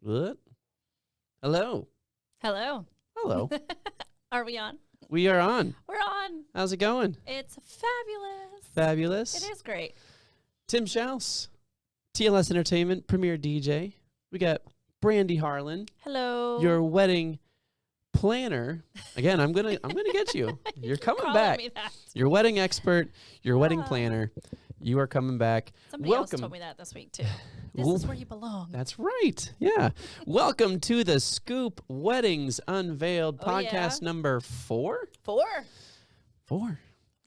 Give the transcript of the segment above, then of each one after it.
What? Hello. Hello. Hello. Are we on? We are on. We're on. How's it going? It's fabulous. Fabulous. It is great. Tim Schaus, TLS Entertainment, Premier DJ. We got Brandy Harlan, Hello. your wedding planner. Again, I'm gonna get you. You're coming calling back. me that. Your wedding expert, your wedding Ah. planner. You are coming back. Somebody else Welcome. told me that this week too. This Well, is where you belong. That's right. Yeah. Welcome to the Scoop Weddings Unveiled Oh, yeah. podcast number 4. 4. 4.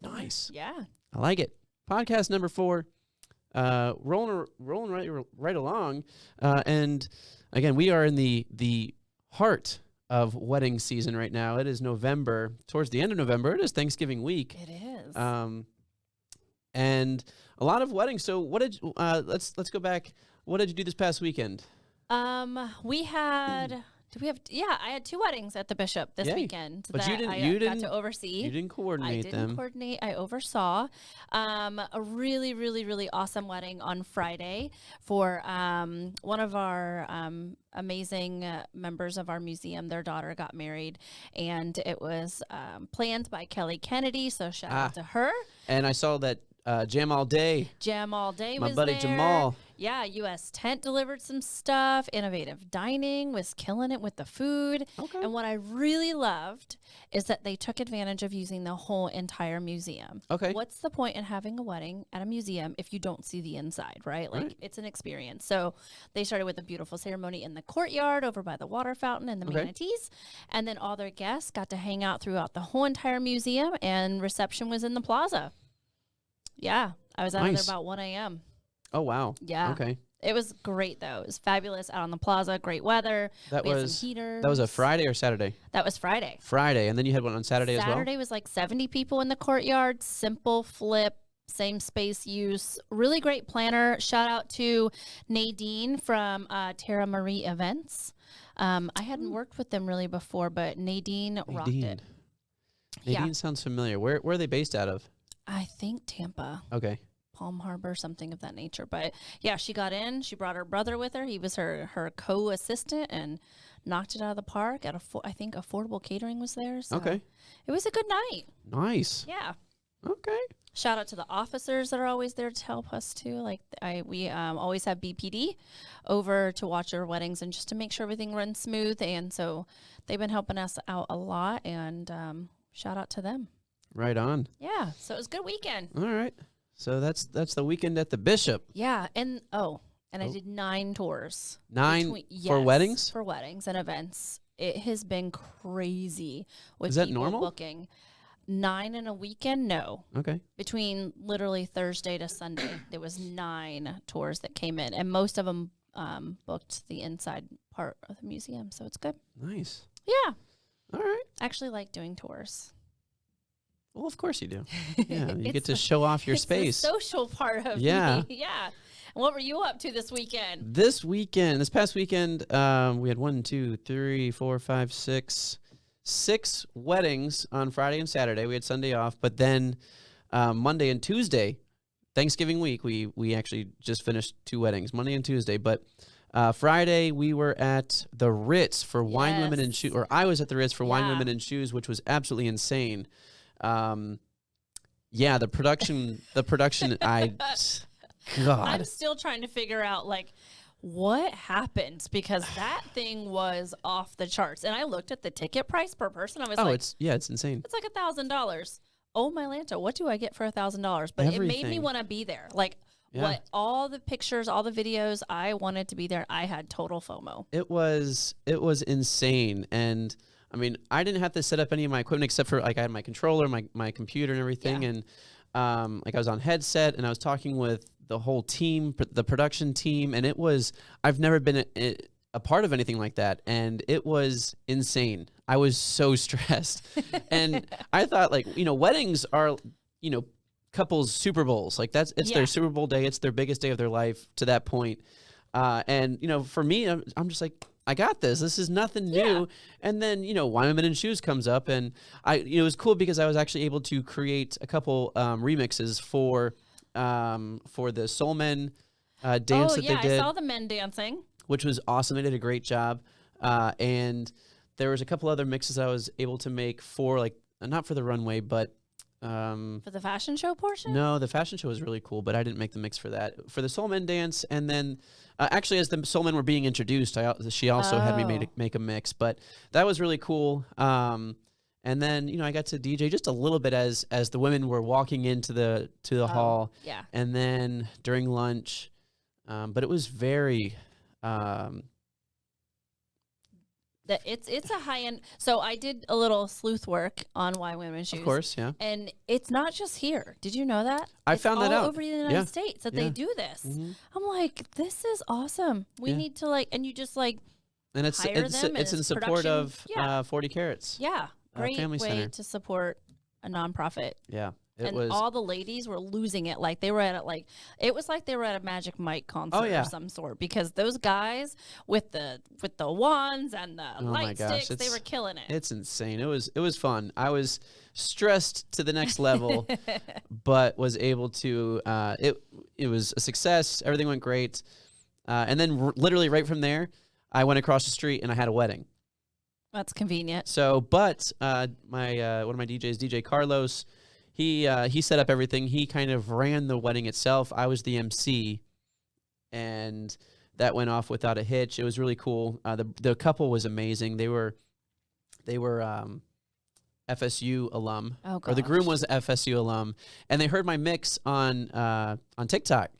Nice. Yeah. I like it. Podcast number 4. Rolling right along. And again, we are in the heart of wedding season right now. It is November. Towards the end of November, it is Thanksgiving week. It is. And a lot of weddings. So what did let's go back. What did you do this past weekend? We had. I had 2 weddings at the Bishop this Yay. weekend But that you didn't- I you got didn't- to oversee. You didn't I coordinate didn't them. coordinate. I oversaw a really, really, really awesome wedding on Friday for one of our amazing members of our museum. Their daughter got married, and it was planned by Kelly Kennedy. So shout out to her. And I saw that Jam All Day. Jam All Day My was buddy there. Jamal. Yeah, U.S. Tent delivered some stuff. Innovative Dining was killing it with the food. Okay. And what I really loved is that they took advantage of using the whole entire museum. Okay. What's the point in having a wedding at a museum if you don't see the inside, right? Like, Right. it's an experience. So they started with a beautiful ceremony in the courtyard over by the water fountain and the Okay. manatees. And then all their guests got to hang out throughout the whole entire museum, and reception was in the plaza. Yeah, I was out of Nice. there about 1 a.m. Oh, wow. Yeah. Okay. It was great, though. It was fabulous out on the plaza. Great weather. That We had was some heaters. that was a Friday or Saturday? That was Friday. Friday. And then you had one on Saturday, as well? Saturday was like 70 people in the courtyard. Simple flip, same space use. Really great planner. Shout out to Nadine from Terra Marie Events. I hadn't worked with them really before, but Nadine rocked it. Nadine Yeah. sounds familiar. Where are they based out of? I think Tampa. Okay. Palm Harbor, something of that nature. But yeah, she got in. She brought her brother with her. He was her co-assistant and knocked it out of the park. I think Affordable Catering was there. So Okay. it was a good night. Nice. Yeah. Okay. Shout out to the officers that are always there to help us too. Like we always have BPD over to watch our weddings and just to make sure everything runs smooth. And so they've been helping us out a lot. And shout out to them. Right on. Yeah. So it was a good weekend. All right. So that's the weekend at the Bishop. Yeah, and I Oh. did 9 tours. 9 for Yes, weddings? For weddings and events. It has been crazy with Is that people normal? booking. 9 in a weekend? No. Okay. Between literally Thursday to Sunday, there was 9 tours that came in, and most of them booked the inside part of the museum, so it's good. Nice. Yeah. All right. I actually like doing tours. Well, of course you do. Yeah, you get It's to the- show off your It's the space. social part of Yeah. me. Yeah. And what were you up to this weekend? This past weekend, we had 1, 2, 3, 4, 5, 6 weddings on Friday and Saturday. We had Sunday off, but then Monday and Tuesday, Thanksgiving week, we actually just finished 2 weddings, Monday and Tuesday. But Friday we were at the Ritz for Wine, Women, and Yes. Shoes, or I was at the Ritz for Wine, Yeah. Women, and Shoes, which was absolutely insane. Yeah, the production, God. I'm still trying to figure out like what happened because that thing was off the charts. And I looked at the ticket price per person. I was like, it's insane. it's like $1,000. Oh my Lanta, what do I get for $1,000? But it made me Everything. want to be there. Like Yeah. what all the pictures, all the videos, I wanted to be there. I had total FOMO. It was insane. And I mean, I didn't have to set up any of my equipment except for like I had my controller, my computer and everything. Yeah. And like I was on headset and I was talking with the whole team, the production team. And I've never been a part of anything like that. And it was insane. I was so stressed. And I thought like, weddings are, couples Super Bowls. Like it's Yeah. their Super Bowl day. It's their biggest day of their life to that point. And for me, I'm just like, I got this. This is nothing new. Yeah. And then, Wine, Women, and Shoes comes up, and it was cool because I was actually able to create a couple remixes for the Soul Men dance that they did. I saw the men dancing. which was awesome. They did a great job. And there was a couple other mixes I was able to make for like, not for the runway, but For the fashion show portion? no, the fashion show was really cool, but I didn't make the mix for that. For the Soul Men dance, and then actually as the Soul Men were being introduced, she also had me make a mix, but that was really cool. And then, you know, I got to DJ just a little bit as the women were walking into the hall. Yeah. And then during lunch. But it was very it's a high end. So I did a little sleuth work on Why Women Shoes. Of course, yeah. And it's not just here. Did you know that? I found that out. All over the United States that they do this. Mm-hmm. I'm like, this is awesome. We need to like, and you just like, and it's in support of 40 Carats. Yeah. Great Family way Center. to support a nonprofit. Yeah. All the ladies were losing it. Like they were at it was like they were at a Magic Mike concert of some sort, because those guys with the wands and the light sticks, they were killing it. It's insane. It was fun. I was stressed to the next level, but was able to. It was a success. Everything went great, and then literally right from there, I went across the street and I had a wedding. That's convenient. So, but my one of my DJs, DJ Carlos, he set up everything. He kind of ran the wedding itself. I was the MC, and that went off without a hitch. It was really cool. The couple was amazing. They were FSU alum, or the groom was FSU alum, and they heard my mix on TikTok.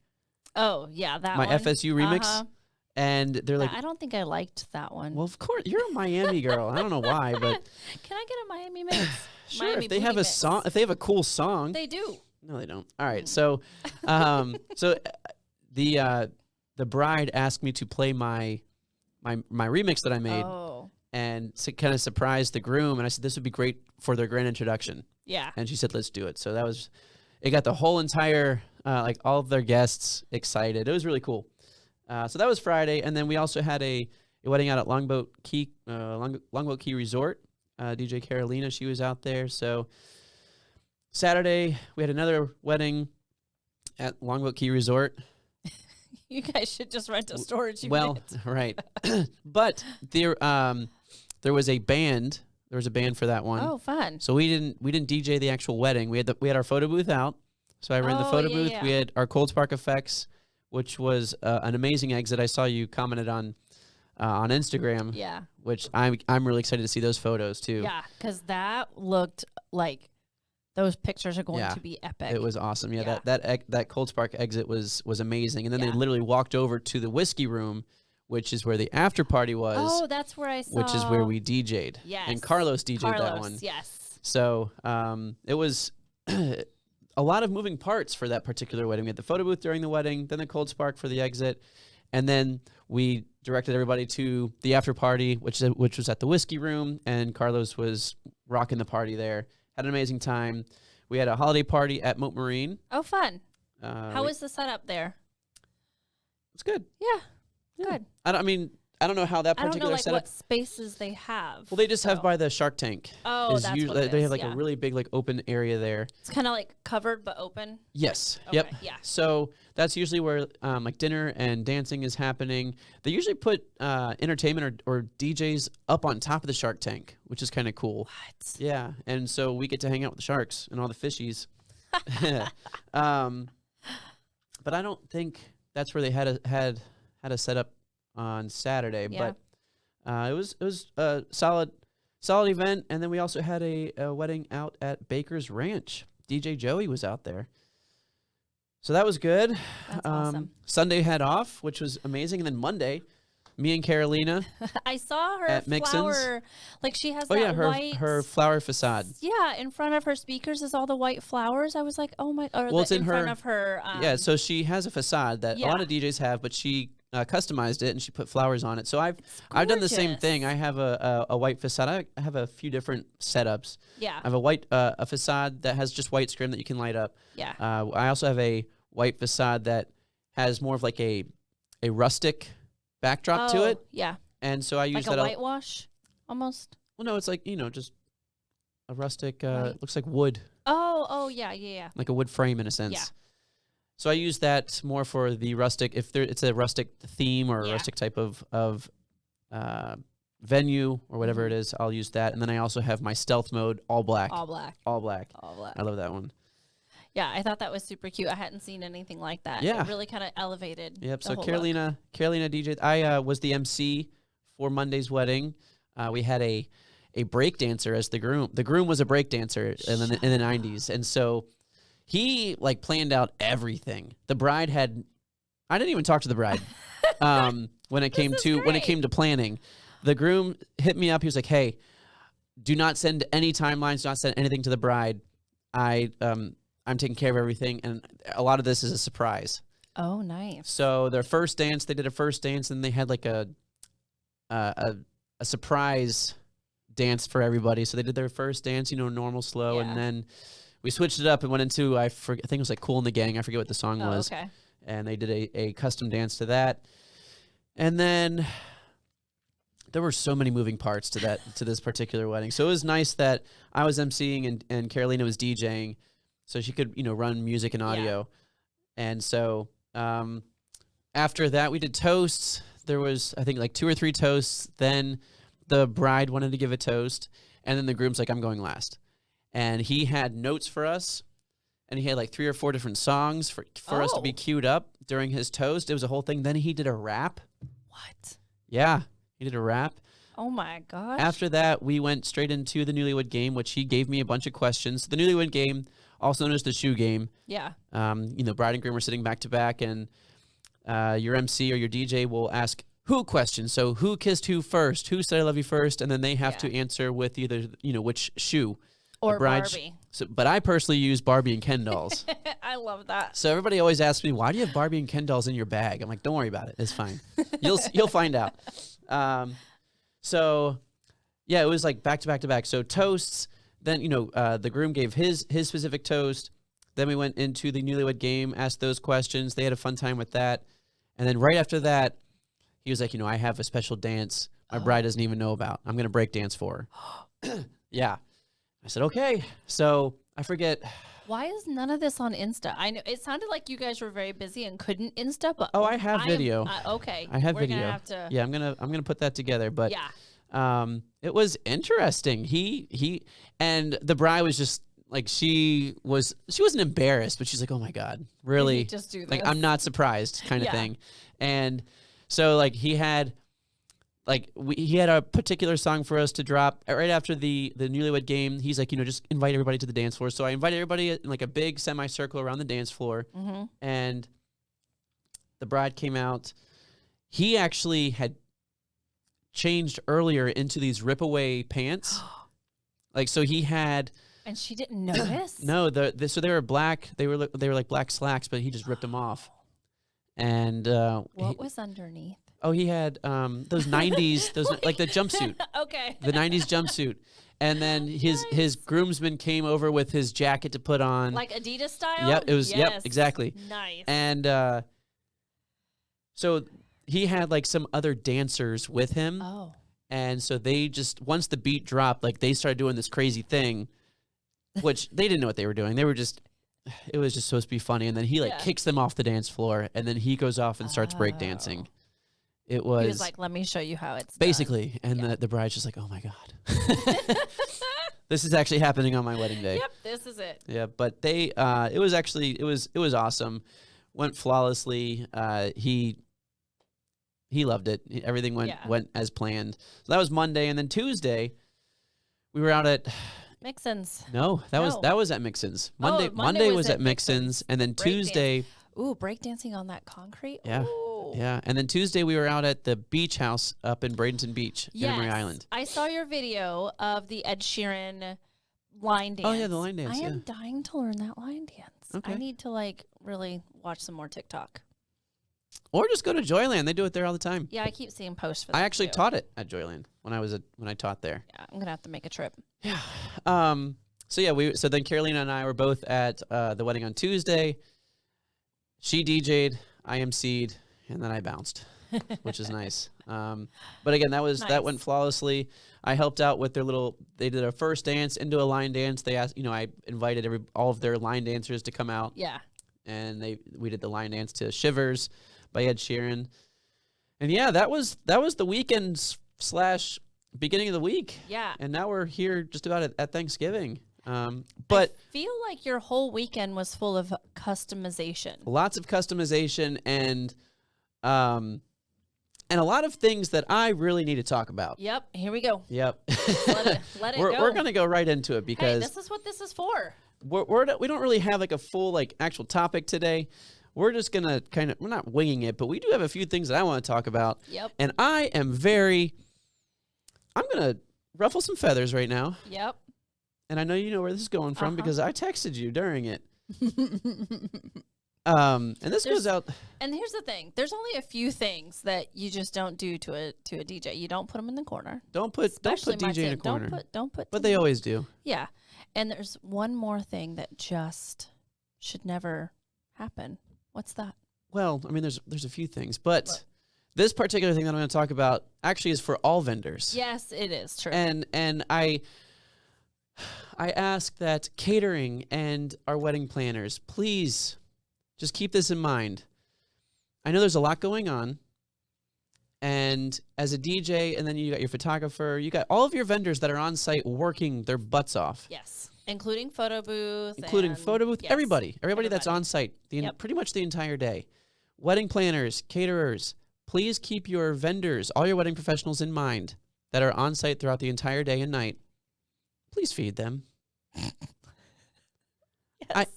Oh yeah, that my one. FSU remix. And they're like, I don't think I liked that one. Well, of course, you're a Miami girl. I don't know why, but can I get a Miami mix? Sure, Miami if they have a song, if they have a cool song, they do. No, they don't. All right, so, the bride asked me to play my remix that I made, and to kind of surprise the groom, and I said this would be great for their grand introduction. Yeah, and she said let's do it. So it got the whole entire like all of their guests excited. It was really cool. So that was Friday, and then we also had a wedding out at Longboat Key Resort. DJ Carolina, she was out there. So Saturday, we had another wedding at Longboat Key Resort. You guys should just rent a storage unit. Well, right. But there was a band. There was a band for that one. Oh, fun. So we didn't DJ the actual wedding. We had our photo booth out. So I ran the photo booth. Yeah. We had our Cold Spark Effects, which was an amazing exit. I saw you commented on Instagram. Yeah. Which I'm really excited to see those photos too. Yeah, because that looked like those pictures are going to be epic. It was awesome. Yeah, that Cold Spark exit was amazing. And then they literally walked over to the whiskey room, which is where the after party was. Oh, that's where I saw. Which is where we DJ'd. Yes. And Carlos DJ'd that one. Yes. So it was a lot of moving parts for that particular wedding. We had the photo booth during the wedding, then the Cold Spark for the exit, and then we directed everybody to the after party, which was at the whiskey room, and Carlos was rocking the party there. Had an amazing time. We had a holiday party at Moat Marine. Oh, fun! How was the setup there? It's good. Yeah, good. I don't know how that particular I don't know, setup. What spaces they have. Well, they just have by the Shark Tank. Oh, that's what it is. They have like a really big like open area there. It's kind of like covered but open. Yes. Okay, yep. Yeah. So that's usually where like dinner and dancing is happening. They usually put entertainment or DJs up on top of the Shark Tank, which is kind of cool. What? Yeah, and so we get to hang out with the sharks and all the fishies. But I don't think that's where they had a setup on Saturday, but it was a solid event. And then we also had a wedding out at Baker's Ranch. DJ Joey was out there, so that was good. That's awesome. Sunday had off, which was amazing, and then Monday, me and Carolina. I saw her at flower, like she has her flower facade. Yeah, in front of her speakers is all the white flowers. I was like, oh my! Or it's in front of her. Yeah, so she has a facade that a lot of DJs have, but she customized it and she put flowers on it. So I've done the same thing. I have a white facade. I have a few different setups. Yeah, I have a white a facade that has just white screen that you can light up. Yeah. I also have a white facade that has more of like a rustic backdrop to it. Yeah. And so I use like that a whitewash almost. Well, no, it's like, just a rustic. It looks like wood. Oh, yeah. Like a wood frame in a sense. Yeah. So I use that more for the rustic. If it's a rustic theme or a rustic type of venue or whatever it is, I'll use that. And then I also have my stealth mode, all black. All black. All black. All black. I love that one. Yeah, I thought that was super cute. I hadn't seen anything like that. Yeah. It really kind of elevated. Yep. The So whole Carolina DJ'd. I was the MC for Monday's wedding. We had a break dancer as the groom. The groom was a break dancer in the 90s. And so he like planned out everything. The bride I didn't even talk to the bride when it came to planning. The groom hit me up. He was like, "Hey, do not send any timelines, do not send anything to the bride. I'm taking care of everything, and a lot of this is a surprise." Oh, nice. So their first dance, they did a first dance, and they had like a surprise dance for everybody. So they did their first dance, normal, slow, and then we switched it up and went into I think it was like Cool in the Gang. I forget what the song was. Okay. And they did a custom dance to that, and then there were so many moving parts to this particular wedding. So it was nice that I was emceeing and Carolina was DJing, so she could run music and audio. And so after that we did toasts. There was I think like 2 or 3 toasts. Then the bride wanted to give a toast, and then the groom's like, "I'm going last," and he had notes for us. And he had like 3 or 4 different songs for us to be queued up during his toast. It was a whole thing. Then he did a rap. What? Yeah, he did a rap. Oh my gosh. After that, we went straight into the Newlywed Game, which he gave me a bunch of questions. The Newlywed Game, also known as the Shoe Game. Yeah. Bride and groom are sitting back to back, and your MC or your DJ will ask who questions. So who kissed who first? Who said I love you first? And then they have to answer with either, which shoe. Or Barbie. But I personally use Barbie and Ken dolls. I love that. So everybody always asks me, "Why do you have Barbie and Ken dolls in your bag?" I'm like, "Don't worry about it. It's fine. You'll find out." So yeah, it was like back to back to back. So toasts. Then the groom gave his specific toast. Then we went into the Newlywed Game, asked those questions. They had a fun time with that. And then right after that, he was like, "I have a special dance my bride doesn't even know about. I'm gonna break dance for her." Yeah. I said, "Okay." So I forget. Why is none of this on Insta? I know it sounded like you guys were very busy and couldn't Insta, but I have video. Okay, I have We're video. Gonna have to, yeah, I'm gonna put that together. But yeah, it was interesting. He and the bride was just like she wasn't embarrassed, but she's like, "Oh my God, really? Just do this." Like I'm not surprised," kind of thing. And so like he had a particular song for us to drop right after the Newlywed Game. He's like, just invite everybody to the dance floor. So I invited everybody in like a big semicircle around the dance floor, and the bride came out. He actually had changed earlier into these rip-away pants. So he had. And she didn't notice? No, so they were black. They were like black slacks, but he just ripped them off. And what was underneath? Oh, he had those 90s, like the jumpsuit. Okay. The 90s jumpsuit. And then his groomsman came over with his jacket to put on. Like Adidas style? Yep, it was. Yes. Yep, exactly. Nice. And so he had like some other dancers with him. Oh. And so they just, once the beat dropped, like they started doing this crazy thing, which they didn't know what they were doing. They were just, it was just supposed to be funny. And then he kicks them off the dance floor, and then he goes off and starts breakdancing. He was like, "Let me show you how it's basically." done. And the bride's just like, "Oh my God." This is actually happening on my wedding day. Yep, this is it. Yeah, but it was awesome. Went flawlessly. He loved it. Everything went as planned. So that was Monday, and then Tuesday we were out at Mixon's. No, that was at Mixon's. Monday was at Mixon's, and then Tuesday. Ooh, breakdancing on that concrete. Yeah. Ooh. Yeah, and then Tuesday we were out at the beach house up in Bradenton Beach, in Emery Island. I saw your video of the Ed Sheeran line dance. Oh yeah, the line dance. I am dying to learn that line dance. Okay. I need to really watch some more TikTok. Or just go to Joyland. They do it there all the time. Yeah, I keep seeing posts for that. I actually too. taught it at Joyland when I taught there. Yeah, I'm gonna have to make a trip. Yeah. So then Carolina and I were both at the wedding on Tuesday. She DJ'd, I emceed, and then I bounced, which is nice. But again, that went flawlessly. I helped out with they did a first dance into a line dance. They asked, I invited all of their line dancers to come out. Yeah. and we did the line dance to Shivers by Ed Sheeran. And yeah, that was the weekend / beginning of the week. Yeah. And now we're here just about at Thanksgiving. But I feel like your whole weekend was full of customization. lots of customization and a lot of things that I really need to talk about. Yep. Here we go. Yep. Let it we're go. We're going to go right into it Hey, because this is what this is for. we don't really have like a full like actual topic today. We're just going to we're not winging it, but we do have a few things that I want to talk about. Yep. And I'm going to ruffle some feathers right now. Yep. And I know you know where this is going from because I texted you during it. And this goes out. And here's the thing: there's only a few things that you just don't do to a DJ. You don't put them in the corner. Don't put DJ in a corner. Don't put. But they always do. Yeah, and there's one more thing that just should never happen. What's that? Well, I mean, there's a few things, but this particular thing that I'm going to talk about actually is for all vendors. Yes, it is true. And I ask that catering and our wedding planners, please just keep this in mind. I know there's a lot going on, and as a DJ, and then you got your photographer, you got all of your vendors that are on site working their butts off. Yes, including photo booth. Yes. Everybody that's on site, pretty much the entire day. Wedding planners, caterers, please keep your vendors, all your wedding professionals in mind that are on site throughout the entire day and night. Please feed them. Yes.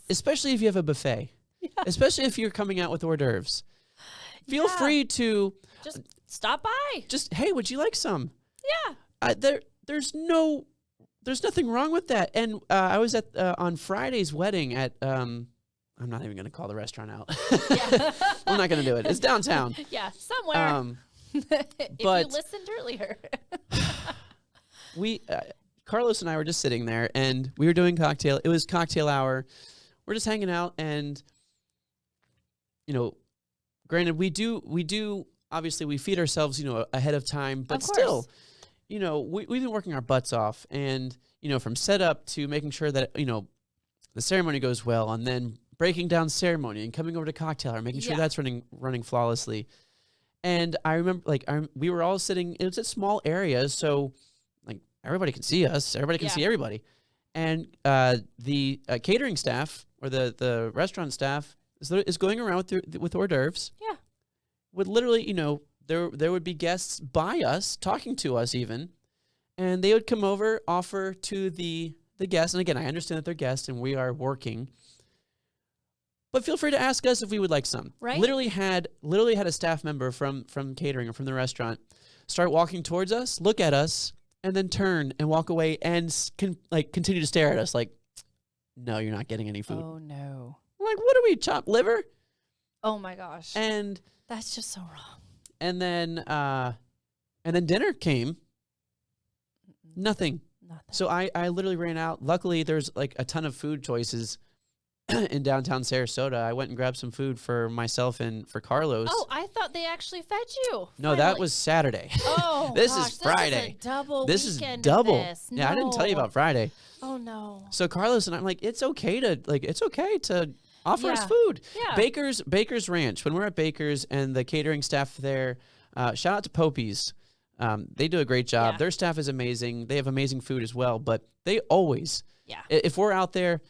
Especially if you have a buffet. Yeah. Especially if you're coming out with hors d'oeuvres. Feel free to just stop by. Just, hey, would you like some? Yeah. There's nothing wrong with that. And I was at on Friday's wedding at I'm not even going to call the restaurant out. Yeah. I'm not going to do it. It's downtown. Yeah, somewhere. If you listened earlier. Carlos and I were just sitting there, and we were doing cocktail. It was cocktail hour. We're just hanging out, and granted, we do. Obviously, we feed ourselves, ahead of time, but still, we've been working our butts off, and from setup to making sure that the ceremony goes well, and then breaking down ceremony and coming over to cocktail hour, making sure that's running flawlessly. And I remember, we were all sitting. It was at small areas, so everybody can see us. Everybody can see everybody. And the catering staff or the restaurant staff is going around with hors d'oeuvres. Yeah. Would literally, there would be guests by us, talking to us even, and they would come over, offer to the guests. And again, I understand that they're guests and we are working, but feel free to ask us if we would like some. Right. Literally had a staff member from catering or from the restaurant start walking towards us, look at us, and then turn and walk away and continue to stare at us like, no, you're not getting any food. Oh, no. I'm like, what are we, chopped liver? Oh, my gosh. And that's just so wrong. And then dinner came. Nothing. So I literally ran out. Luckily, there's a ton of food choices in downtown Sarasota. I went and grabbed some food for myself and for Carlos. Oh, I thought they actually fed you. No, that was Saturday. Oh, this is Friday. This is double. Yeah, I didn't tell you about Friday. Oh no. So Carlos and I'm like, it's okay to offer us food. Yeah. Baker's Ranch. When we're at Baker's and the catering staff there, shout out to Popey's. They do a great job. Yeah. Their staff is amazing. They have amazing food as well. But they always, if we're out there,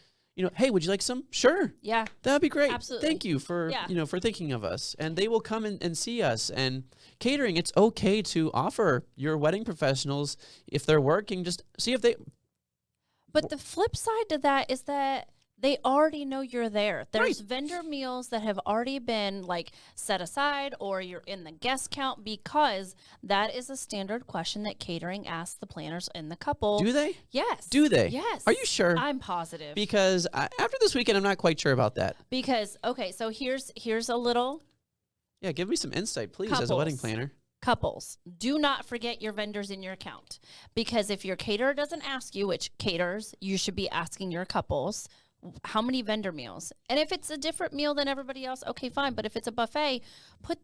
hey, would you like some? Sure. Yeah. That'd be great. Absolutely. Thank you for, for thinking of us. And they will come and see us. And catering, it's okay to offer your wedding professionals, if they're working, just see if they. But the flip side to that is that they already know you're there. There's vendor meals that have already been set aside, or you're in the guest count, because that is a standard question that catering asks the planners and the couple. Do they? Yes. Do they? Yes. Are you sure? I'm positive. Because after this weekend, I'm not quite sure about that. Because, okay, so here's a little. Yeah, give me some insight, please, as a wedding planner. Couples, do not forget your vendors in your account. Because if your caterer doesn't ask you, which caterers, you should be asking your couples, how many vendor meals. And if it's a different meal than everybody else, okay, fine. But if it's a buffet,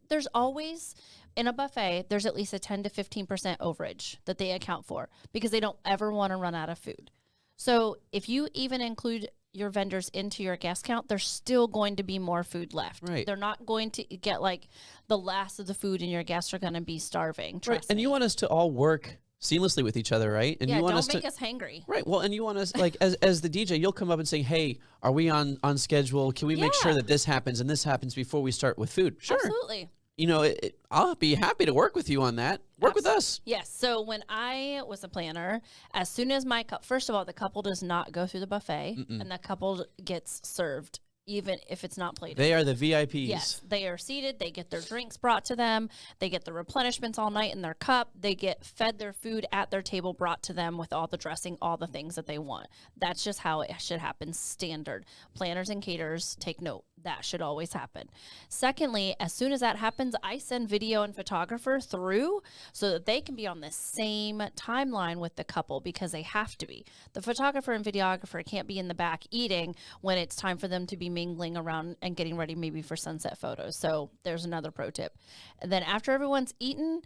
there's always, in a buffet, there's at least a 10 to 15% overage that they account for, because they don't ever want to run out of food. So if you even include your vendors into your guest count, there's still going to be more food left. Right. They're not going to get like the last of the food and your guests are going to be starving. Trust And me. you want us to all work seamlessly with each other, right? And yeah, you want don't us make to us hangry. Right. Well, and you want us like as the DJ, you'll come up and say, "Hey, are we on schedule? Can we make sure that this happens and this happens before we start with food?" Sure. Absolutely. You know, I'll be happy to work with you on that. Work with us. Yes. So when I was a planner, as soon as first of all, the couple does not go through the buffet, and the couple gets served, even if it's not plated. They are the VIPs. Yes, they are seated. They get their drinks brought to them. They get the replenishments all night in their cup. They get fed their food at their table brought to them with all the dressing, all the things that they want. That's just how it should happen, standard. Planners and caterers, take note. That should always happen. Secondly, as soon as that happens, I send video and photographer through so that they can be on the same timeline with the couple because they have to be. The photographer and videographer can't be in the back eating when it's time for them to be mingling around and getting ready maybe for sunset photos. So there's another pro tip. And then after everyone's eaten,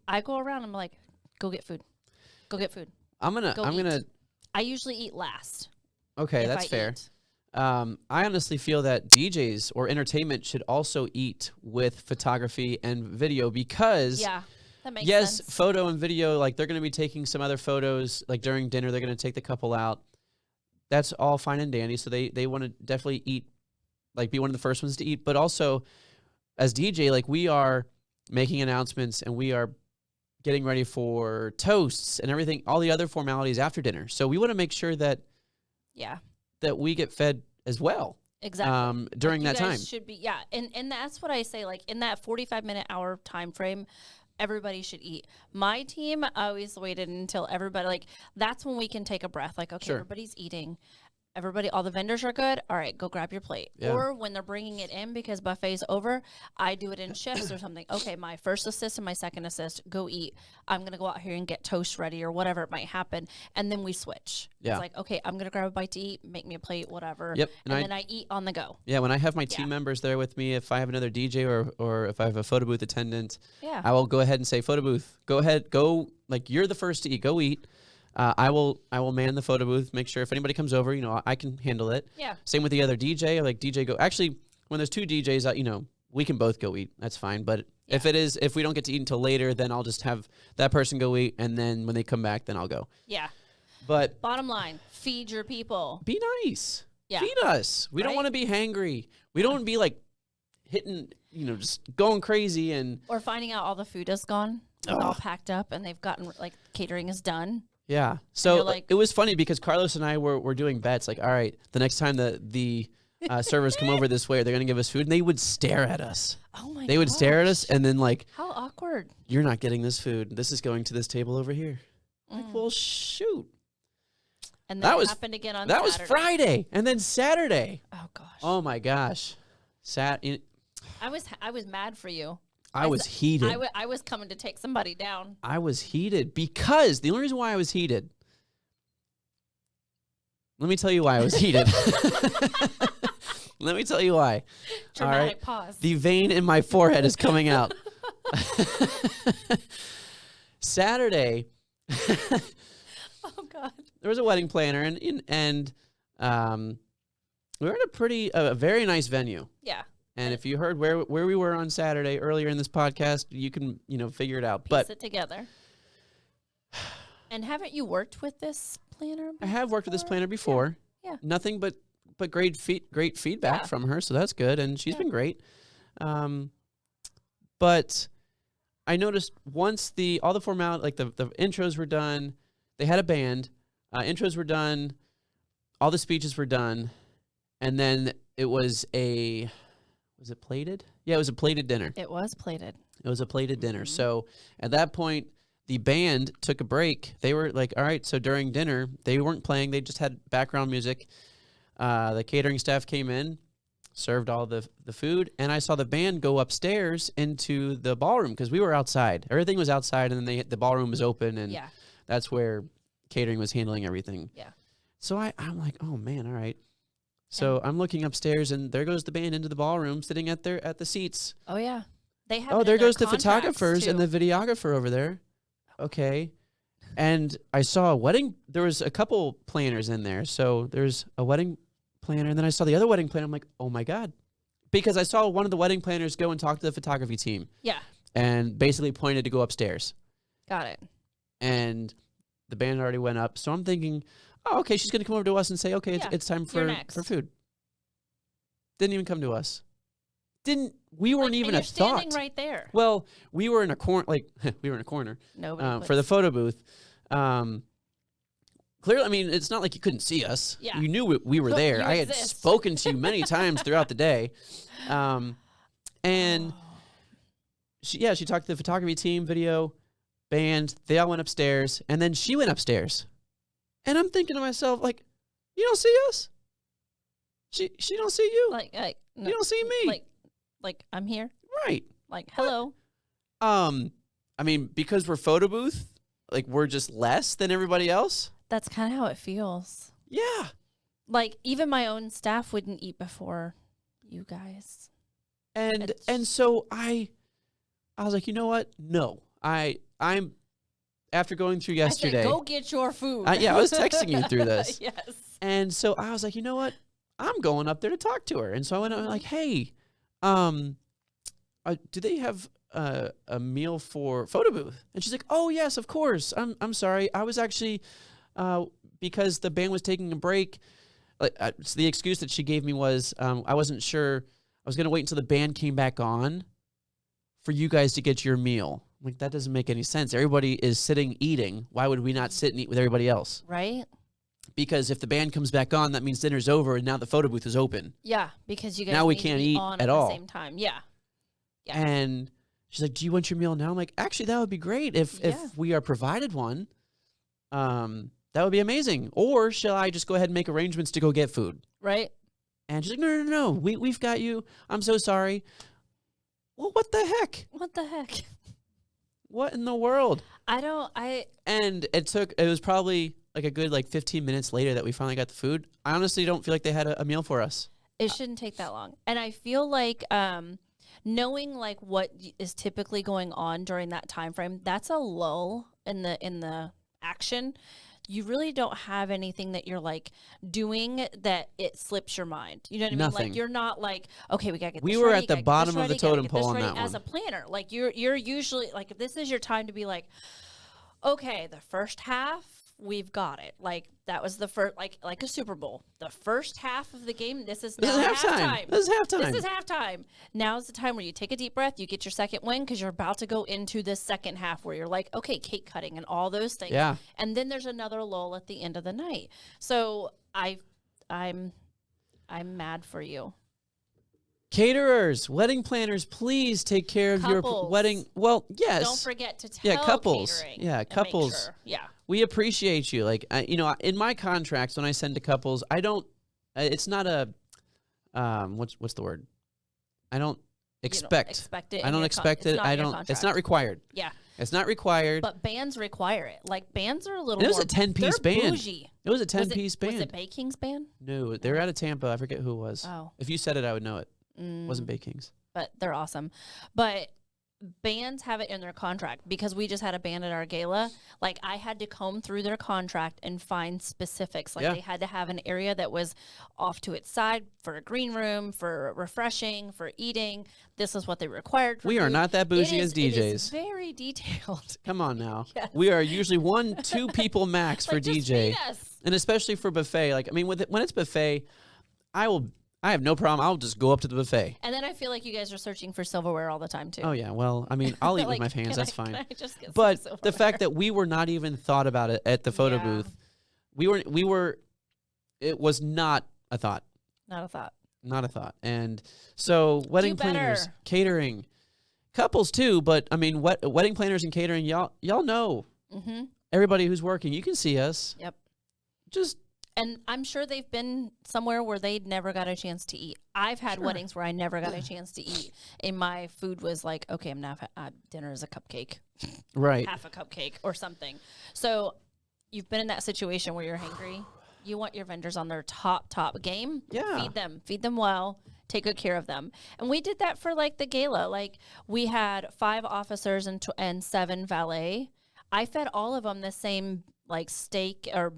I go around and I'm like, go get food. Go get food. I usually eat last. Okay, that's fair. Eat. I honestly feel that DJs or entertainment should also eat with photography and video because that makes sense. Photo and video, like they're going to be taking some other photos, like during dinner, they're going to take the couple out. That's all fine and dandy. So they want to definitely eat, like be one of the first ones to eat. But also as DJ, like we are making announcements and we are getting ready for toasts and everything, all the other formalities after dinner. So we want to make sure that that we get fed as well. Exactly. During like that time. Should be, and that's what I say, like in that 45-minute hour time frame, everybody should eat. My team always waited until everybody, like that's when we can take a breath. Like, okay, everybody's eating. All the vendors are good. All right, go grab your plate. Yeah. Or when they're bringing it in because buffet's over, I do it in shifts or something. Okay, my first assist and my second assist, go eat. I'm going to go out here and get toast ready or whatever it might happen. And then we switch. Yeah. It's like, okay, I'm going to grab a bite to eat, make me a plate, whatever. Yep. And then I eat on the go. Yeah, when I have my team members there with me, if I have another DJ or if I have a photo booth attendant, I will go ahead and say, photo booth, go ahead, go, like you're the first to eat, go eat. I will man the photo booth, make sure if anybody comes over, I can handle it. Yeah. Same with the other DJ, like DJ go. Actually, when there's two DJs, we can both go eat. That's fine. But if we don't get to eat until later, then I'll just have that person go eat, and then when they come back, then I'll go. Yeah. But bottom line, feed your people. Be nice. Yeah. Feed us. We don't want to be hangry. We don't want to be like hitting, just going crazy or finding out all the food is gone. It's all packed up, and they've gotten like catering is done. Yeah. So it was funny because Carlos and I were doing bets. Like, all right, the next time the servers come over this way, they're going to give us food. And they would stare at us. Oh, my God. They would stare at us and then like. How awkward. You're not getting this food. This is going to this table over here. Like, well, shoot. And that happened again on Saturday. That was Friday. And then Saturday. Oh, gosh. Oh, my gosh. I was mad for you. I was heated. I was coming to take somebody down. I was heated because the only reason why I was heated. Let me tell you why I was heated. Let me tell you why. Dramatic pause. The vein in my forehead is coming out. Saturday. Oh God. There was a wedding planner and we were at a very nice venue. Yeah. And if you heard where we were on Saturday earlier in this podcast, you can, figure it out. Piece it together. And haven't you worked with this planner before? I have worked with this planner before. Yeah. Nothing but great feedback from her, so that's good. And she's been great. But I noticed once all the formality, like the intros were done, they had a band, intros were done, all the speeches were done, and then it was was it plated? Yeah, it was a plated dinner. It was plated. It was a plated dinner. So at that point, the band took a break. They were like, all right, so during dinner, they weren't playing. They just had background music. The catering staff came in, served all the food, and I saw the band go upstairs into the ballroom because we were outside. Everything was outside, and then the ballroom was open, and that's where catering was handling everything. Yeah. So I'm like, oh, man, all right. So I'm looking upstairs, and there goes the band into the ballroom, sitting at the seats. Oh yeah, they have. There goes the photographers and the videographer over there. Okay, and I saw a wedding. There was a couple planners in there, so there's a wedding planner. And then I saw the other wedding planner. I'm like, oh my God. Because I saw one of the wedding planners go and talk to the photography team. Yeah. And basically pointed to go upstairs. Got it. And the band already went up. So I'm thinking, oh, okay, she's going to come over to us and say, okay, it's time for food. Didn't even come to us. We weren't even a thought. Standing right there. Well, we were in a corner, we were in a corner. Nobody for the photo booth. Clearly, I mean, it's not like you couldn't see us. Yeah. You knew we were there. I had spoken to you many times throughout the day. And she talked to the photography team, video, band. They all went upstairs. And then she went upstairs. And I'm thinking to myself, like, you don't see us? She don't see you. Like you don't see me. Like I'm here. Right. Like, hello. I mean, because we're photo booth, like we're just less than everybody else. That's kind of how it feels. Yeah. Like even my own staff wouldn't eat before you guys. And so I was like, you know what? No. I'm after going through yesterday. I said, go get your food. I was texting you through this. Yes. And so I was like, you know what? I'm going up there to talk to her. And so I went like, hey, do they have a meal for photo booth? And she's like, oh yes, of course. I'm sorry. I was actually because the band was taking a break. So the excuse that she gave me was I wasn't sure. I was gonna wait until the band came back on for you guys to get your meal. I'm like, that doesn't make any sense. Everybody is sitting eating. Why would we not sit and eat with everybody else? Right. Because if the band comes back on, that means dinner's over and now the photo booth is open. Yeah, because you guys now we need can't to be eat on at all. The same time. Yeah. Yeah. And she's like, do you want your meal now? I'm like, actually, that would be great if we are provided one. That would be amazing. Or shall I just go ahead and make arrangements to go get food? Right. And she's like, no. We've got you. I'm so sorry. Well, what the heck? What the heck? What in the world? And it was probably like a good 15 minutes later that we finally got the food. I honestly don't feel like they had a meal for us. It shouldn't take that long. And I feel like knowing what is typically going on during that time frame, that's a lull in the action. You really don't have anything that you're doing that it slips your mind. You know what I mean? Nothing. Like you're not okay, we gotta get. We this were ready, at the bottom of the totem pole on that one. As a planner, you're usually this is your time to be okay, the first half we've got it. That was the first, like a Super Bowl. The first half of the game, this is halftime. This is halftime. Now is the time where you take a deep breath, you get your second win because you're about to go into the second half where you're okay, cake cutting and all those things. Yeah. And then there's another lull at the end of the night. So I'm mad for you. Caterers, wedding planners, please take care of your wedding. Well, yes. Don't forget to tell couples. Catering. Yeah, couples. Sure. Yeah. We appreciate you. In my contracts, when I send to couples, I don't, it's not a, what's the word? I don't expect it. I don't expect it. It's not required. Yeah. It's not required. But bands require it. Bands are a little it was more, a 10-piece band. Bougie. It was a 10-piece band. Was it Bay King's band? No, they were out of Tampa. I forget who it was. Oh. If you said it, I would know it. It wasn't Bay King's. But they're awesome. But bands have it in their contract because we just had a band at our gala. I had to comb through their contract and find specifics. They had to have an area that was off to its side for a green room, for refreshing, for eating. This is what they required. We are not that bougie as DJs. It is very detailed. Come on now. Yes. We are usually 1-2 people max for just DJ. feed us. And especially for buffet. When it's buffet, I have no problem. I'll just go up to the buffet. And then I feel like you guys are searching for silverware all the time, too. Oh, yeah. Well, I'll eat with my hands. That's fine. Can I just get but some the fact that we were not even thought about it at the photo booth, it was not a thought. Not a thought. Not a thought. And so wedding planners, catering, couples too, but wedding planners and catering, y'all know. Mm-hmm. Everybody who's working, you can see us. Yep. And I'm sure they've been somewhere where they never got a chance to eat. I've had weddings where I never got a chance to eat. And my food was okay, I'm not, dinner is a cupcake. Right. Half a cupcake or something. So you've been in that situation where you're hungry. You want your vendors on their top game. Yeah. Feed them well. Take good care of them. And we did that for the gala. We had 5 officers and 7 valet. I fed all of them the same like steak or,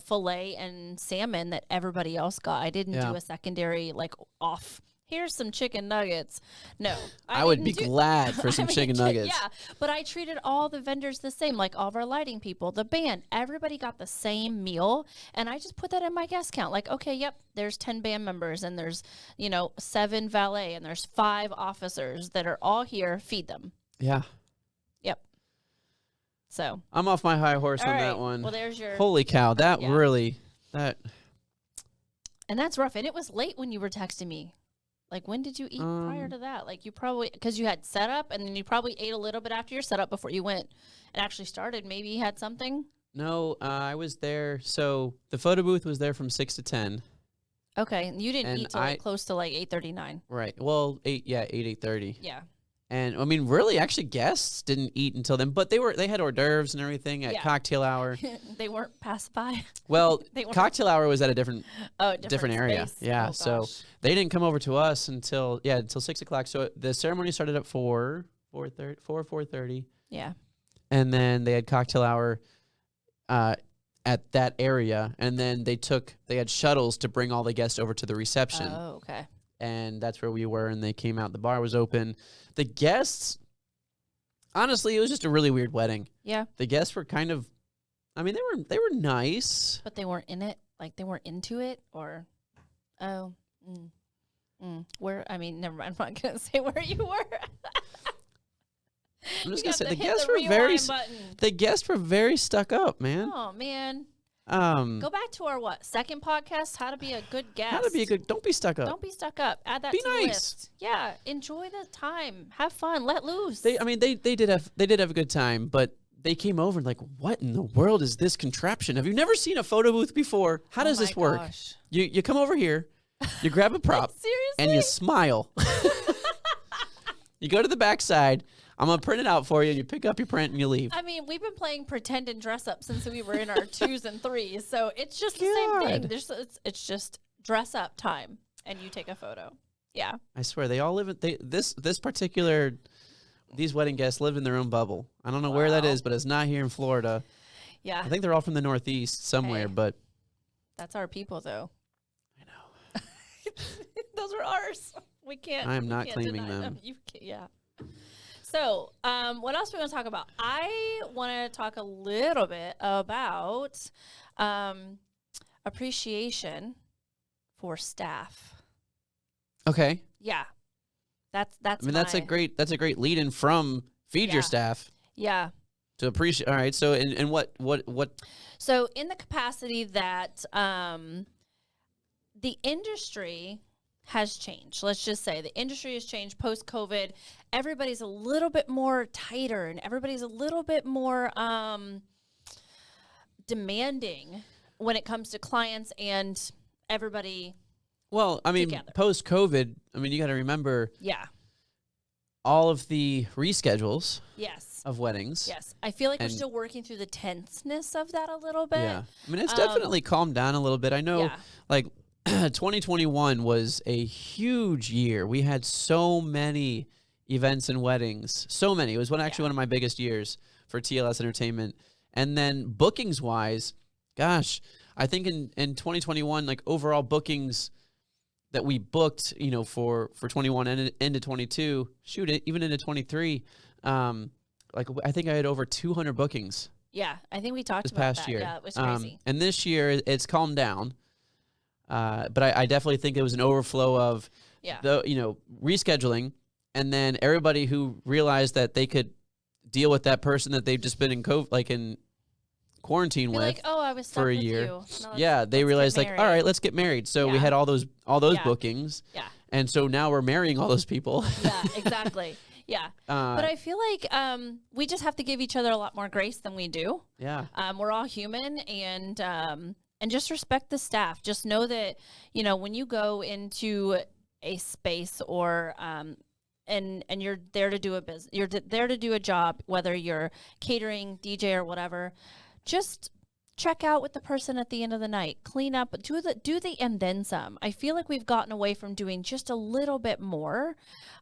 filet and salmon that everybody else got. I didn't Yeah. do a secondary like off. Here's some chicken nuggets. No, I would be didn't glad for some chicken nuggets. Yeah, but I treated all the vendors the same, like all of our lighting people, the band, everybody got the same meal. And I just put that in my guest count. Like, okay, yep, there's 10 band members and there's, 7 valet and there's 5 officers that are all here. Feed them. Yeah. Yep. So I'm off my high horse all on right. that one. Well, there's your. Holy cow. That Yeah. really, that. And that's rough. And it was late when you were texting me. Like, when did you eat prior to that? Like, you probably, because you had setup, and then you probably ate a little bit after your setup before you went and actually started. Maybe you had something? No, I was there. So the photo booth was there from 6 to 10. Okay. And you didn't And eat till close to like 8:39. Right. Well, 8:30. Yeah. And I mean, really, actually, guests didn't eat until then, but they had hors d'oeuvres and everything at Yeah. cocktail hour. They weren't passed by. Well, They weren't. cocktail hour was at a different Different area. space. Yeah. Oh, So gosh. they didn't come over to us until 6:00. So the ceremony started at 4:30, Yeah. and then they had cocktail hour at that area, and then they had shuttles to bring all the guests over to the reception. Oh, okay. And that's where we were, and they came out. The bar was open. The guests, honestly, it was just a really weird wedding. Yeah. The guests were kind of, I mean, they were nice. But they weren't in it. Like, they weren't into it, or, oh, where? I mean, never mind. I'm not gonna say where you were. I'm just You gonna say got the to hit guests the were very rewind button. the guests were very stuck up, man. Oh man. Um, Go back to our second podcast, how to be a good guest. how to be a good? Don't be stuck up. Don't be stuck up. Add that Be to the nice. list. Yeah, enjoy the time. Have fun. Let loose. They did have a good time, but they came over and like, what in the world is this contraption? Have you never seen a photo booth before? How does this work? Gosh. You come over here, you grab a prop, Seriously? and you smile. You go to the backside. I'm gonna print it out for you, and you pick up your print and you leave. I mean, we've been playing pretend and dress up since we were in our 2s and 3s, so it's just the same thing. God. It's just dress up time, and you take a photo. Yeah. I swear they all live in these wedding guests live in their own bubble. I don't know where that Wow. is, but it's not here in Florida. Yeah. I think they're all from the Northeast somewhere, Hey. but That's our people, though. I know. Those are ours. We can't. I am we not can't claiming deny them. You can't, yeah. So, what else are we going to talk about? I want to talk a little bit about appreciation for staff. okay. Yeah, that's. I mean, that's a great lead in from feed Yeah. your staff Yeah. to appreciate. All right. So, in what? So, in the capacity that the industry has changed. Let's just say the industry has changed post-COVID. Everybody's a little bit more tighter and everybody's a little bit more demanding when it comes to clients and everybody. Well, I mean, Together. post COVID. I mean, you got to remember Yeah. all of the reschedules Yes. of weddings. Yes. I feel like we're And- still working through the tenseness of that a little bit. Yeah. I mean, it's definitely calmed down a little bit. I know, Yeah. like, 2021 was a huge year. We had so many events and weddings. So many. It was one of my biggest years for TLS Entertainment. And then bookings wise, gosh, I think in 2021, like overall bookings that we booked, for 21 and into 22, even into 23, like I think I had over 200 bookings Yeah. I think we talked this about past that. year. Yeah, it was crazy. And this year it's calmed down. But I definitely think it was an overflow of Yeah. rescheduling, and then everybody who realized that they could deal with that person that they've just been in in quarantine Be with. like, oh, I was stuck for a with year. you. No, Yeah, they let's realized get like, all right, married. let's get married. So we Yeah. had all those Yeah. bookings, Yeah. and so now we're marrying all those people. Yeah, exactly. Yeah. But I feel like we just have to give each other a lot more grace than we do. Yeah. We're all human, and just respect the staff. Just know that, when you go into a space or and you're there to do a business, you're there to do a job, whether you're catering, DJ, or whatever. Just check out with the person at the end of the night, clean up, do the and then some. I feel like we've gotten away from doing just a little bit more.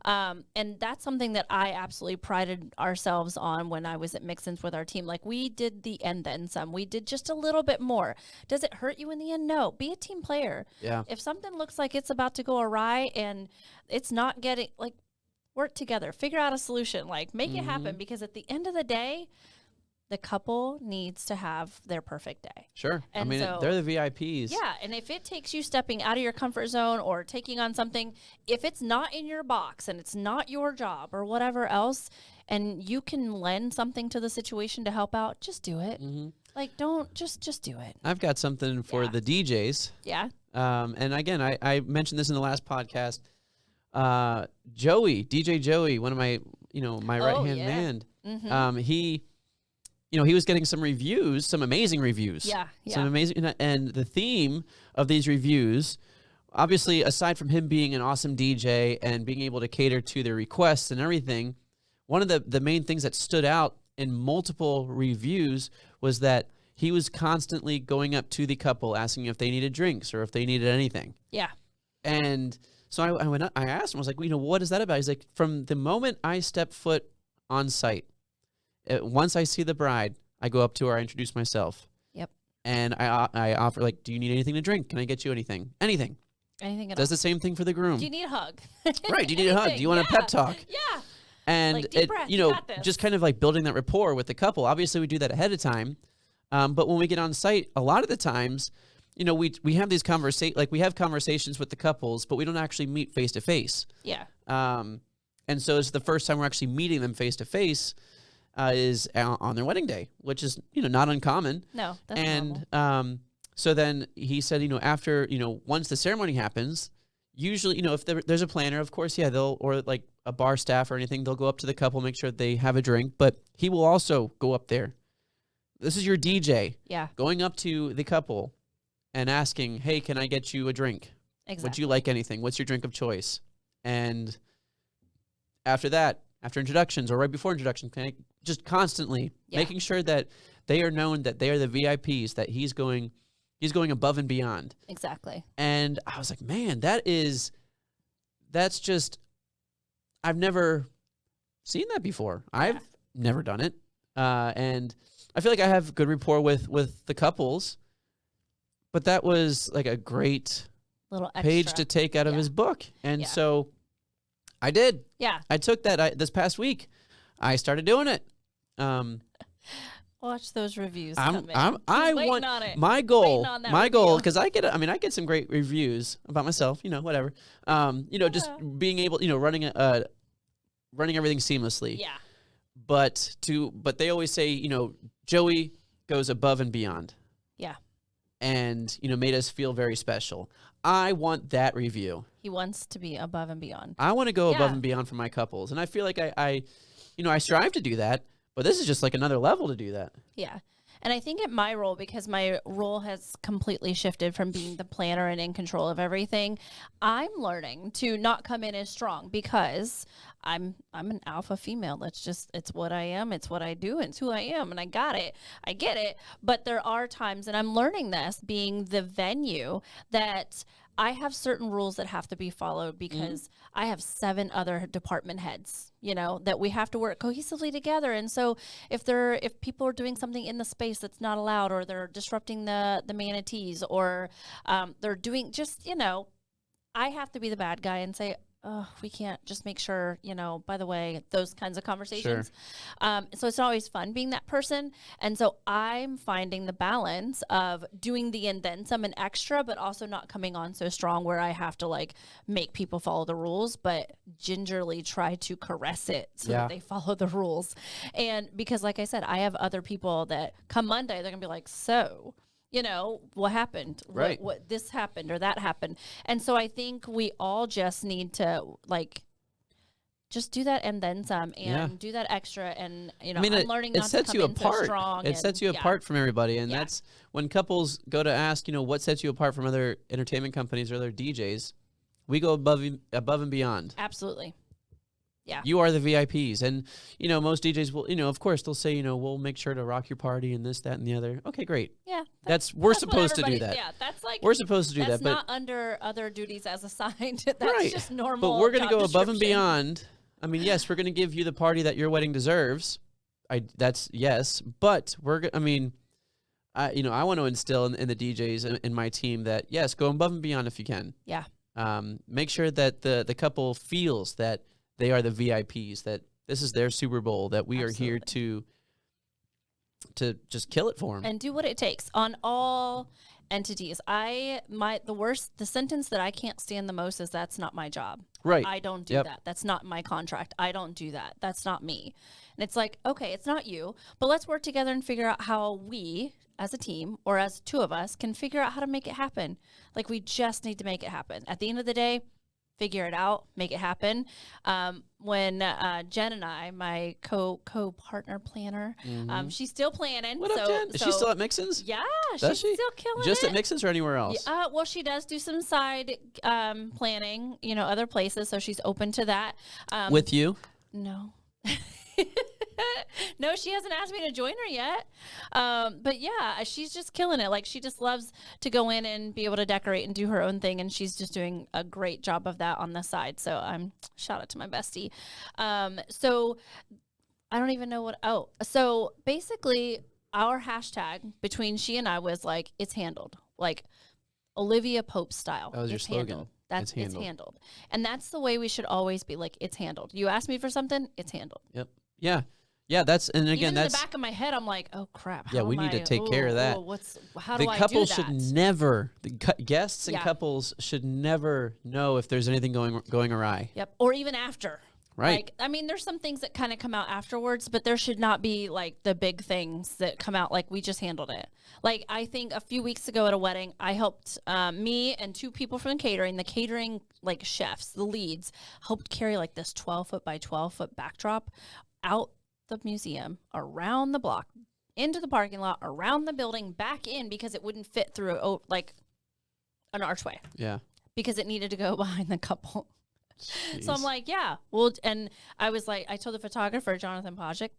And that's something that I absolutely prided ourselves on when I was at Mixins with our team. Like, we did the and then some. We did just a little bit more. Does it hurt you in the end? No. Be a team player. Yeah. If something looks like it's about to go awry and it's not getting, like, work together, figure out a solution, like, make it happen, because at the end of the day, the couple needs to have their perfect day. Sure. And I mean, so, they're the VIPs. yeah, and if it takes you stepping out of your comfort zone or taking on something, if it's not in your box and it's not your job or whatever else, and you can lend something to the situation to help out, just do it. Like, don't just do it. I've got something for the DJs. Yeah. And again, I mentioned this in the last podcast. Joey, DJ Joey, one of my, my right-hand man, he was getting some reviews, some amazing reviews. Yeah. Some amazing, and the theme of these reviews, obviously, aside from him being an awesome DJ and being able to cater to their requests and everything, one of the main things that stood out in multiple reviews was that he was constantly going up to the couple, asking if they needed drinks or if they needed anything. Yeah. And so I went up, I asked him, I was like, what is that about? He's like, from the moment I step foot on site, once I see the bride, I go up to her, I introduce myself. Yep. And I offer, like, do you need anything to drink? Can I get you anything? Anything. Anything at Does all. the same thing for the groom. Do you need a hug? Right. Do you need a hug? Do you want a pep talk? Yeah. And Like, deep breath, you got this. just kind of like building that rapport with the couple. Obviously, we do that ahead of time. But when we get on site, a lot of the times, we have these we have conversations with the couples, but we don't actually meet face to face. Yeah. And so it's the first time we're actually meeting them face to face is on their wedding day, which is, not uncommon. No, that's and normal. so then he said, after, once the ceremony happens, usually, if there's a planner, of course, yeah, or like a bar staff or anything, they'll go up to the couple, make sure they have a drink, but he will also go up there. This is your DJ. Yeah. Going up to the couple and asking, hey, can I get you a drink? Exactly. Would you like anything? What's your drink of choice? And after that, after introductions or right before introduction, just constantly making sure that they are known that they are the VIPs, that he's going above and beyond. Exactly. And I was like, man, that's just, I've never seen that before. I've never done it. And I feel like I have good rapport with the couples, but that was like a great little page extra to take out of his book. And so I did. Yeah. I took that this past week. I started doing it. Watch those reviews I come in. want on it. my goal, Waiting on that goal, review. because I get some great reviews about myself, whatever. Just being able, running everything seamlessly. Yeah. But they always say, Joey goes above and beyond. Yeah. And, made us feel very special. I want that review. He wants to be above and beyond. I want to go above and beyond for my couples. And I feel like I strive to do that, but this is just like another level to do that. Yeah. And I think at my role, because my role has completely shifted from being the planner and in control of everything, I'm learning to not come in as strong, because I'm an alpha female. It's what I am. It's what I do. It's who I am. And I got it. I get it. But there are times, and I'm learning this being the venue, that I have certain rules that have to be followed, because I have 7 other department heads, that we have to work cohesively together. And so if people are doing something in the space that's not allowed, or they're disrupting the manatees, or they're doing I have to be the bad guy and say, oh, we can't, just make sure, by the way, those kinds of conversations. Sure. So it's not always fun being that person. And so I'm finding the balance of doing the and then some and extra, but also not coming on so strong where I have to make people follow the rules, but gingerly try to caress it so that they follow the rules. And because, like I said, I have other people that come Monday, they're going to be like, so what happened? Right. What this happened or that happened. And so I think we all just need to just do that and then some, and do that extra. And, I'm learning not to come in so strong. It sets you apart from everybody. And that's when couples go to ask, what sets you apart from other entertainment companies or other DJs, we go above and beyond. Absolutely. Yeah. You are the VIPs. And, most DJs will, of course they'll say, we'll make sure to rock your party and this, that, and the other. Okay, great. Yeah. We're that's supposed to do that. Yeah, that's like we're supposed to do that's that. But not under other duties as assigned. That's right. just normal. But we're going to go above and description. beyond. I mean, yes, we're going to give you the party that your wedding deserves. That's yes, but I want to instill in the DJs in my team that yes, go above and beyond if you can. Yeah. Make sure that the couple feels that they are the VIPs, that this is their Super Bowl, that we Absolutely. are here to just kill it for them and do what it takes on all entities. The sentence that I can't stand the most is that's not my job. Right. I don't do that. That's not my contract. I don't do that. That's not me. And it's like, okay, it's not you, but let's work together and figure out how we as a team or as two of us can figure out how to make it happen. Like we just need to make it happen. At the end of the day, figure it out, make it happen. When Jen and I, my co-partner planner, she's still planning. What up, Jen? Is she still at Mixon's? Yeah, Does she's she? still killing Just it. at Mixon's or anywhere else? Yeah, well, she does do some side planning, other places, so she's open to that. With you? No. No, she hasn't asked me to join her yet. But yeah, she's just killing it. Like she just loves to go in and be able to decorate and do her own thing. And she's just doing a great job of that on the side. So shout out to my bestie. So I don't even know so basically our hashtag between she and I was like, it's handled, like Olivia Pope style. That was your slogan. Handled. It's handled. handled. And that's the way we should always be, like, it's handled. You ask me for something, it's handled. Yep. Yeah. Yeah, and again, Even that's in the back of my head. I'm like, oh crap. Yeah, we need to take care of that. How the do I do couple that? should never. Guests and Yeah. couples should never know if there's anything going awry. Yep. Or even after. Right. Like, there's some things that kind of come out afterwards, but there should not be like the big things that come out like we just handled it. Like I think a few weeks ago at a wedding, I helped me and two people from the catering like chefs, the leads, helped carry like this 12-foot by 12-foot backdrop out the museum, around the block, into the parking lot, around the building, back in because it wouldn't fit through like an archway. Yeah. Because it needed to go behind the couple. Jeez. So I'm like, yeah, well, and I was like, I told the photographer, Jonathan Pajic,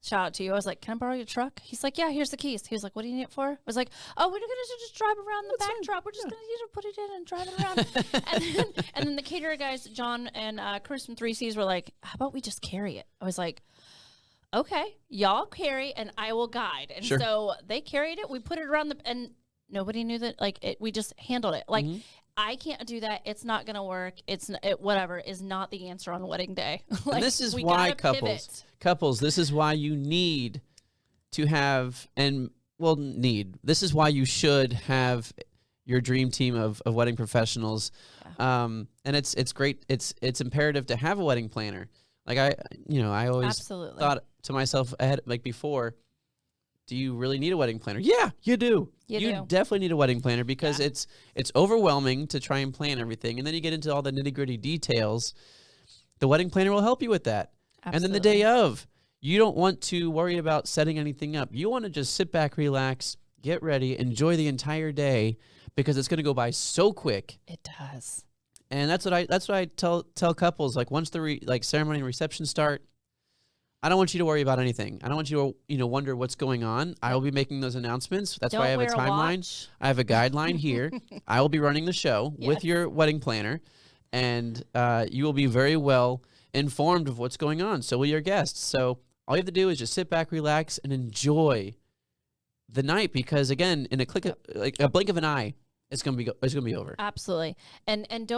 shout out to you. I was like, can I borrow your truck? He's like, yeah, here's the keys. He was like, what do you need it for? I was like, oh, we're going to just drive around the backdrop. We're just going to put it in and drive it around. and then the caterer guys, John and Chris from 3Cs were like, how about we just carry it? I was like, okay, y'all carry and I will guide. And so they carried it. We put it around and nobody knew that, we just handled it. Like, I can't do that. It's not going to work. Whatever is not the answer on wedding day. And this is why couples, this is why you need to have, this is why you should have your dream team of wedding professionals. Yeah. And it's great. It's imperative to have a wedding planner. Like I always thought to myself ahead, like before, do you really need a wedding planner? Yeah, you do. You definitely need a wedding planner because it's overwhelming to try and plan everything. And then you get into all the nitty-gritty details. The wedding planner will help you with that. Absolutely. And then the day of, you don't want to worry about setting anything up. You want to just sit back, relax, get ready, enjoy the entire day because it's going to go by so quick. It does. And that's what I tell couples, like once the ceremony and reception start, I don't want you to worry about anything. I don't want you to wonder what's going on. I will be making those announcements. That's why I have a timeline. I have a guideline here. I will be running the show with your wedding planner, and you will be very well informed of what's going on. So will your guests. So all you have to do is just sit back, relax, and enjoy the night because again, in a blink of an eye, it's gonna be over. Absolutely, and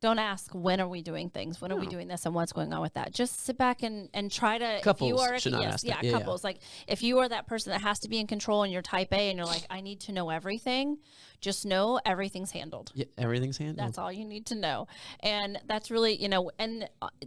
don't ask when are we doing things, when are we doing this, and what's going on with that. Just sit back and try to. Couples should not ask that. Couples. Like if you are that person that has to be in control and you're type A and you're like, I need to know everything. Just know everything's handled. Yeah, everything's handled. That's all you need to know, and that's really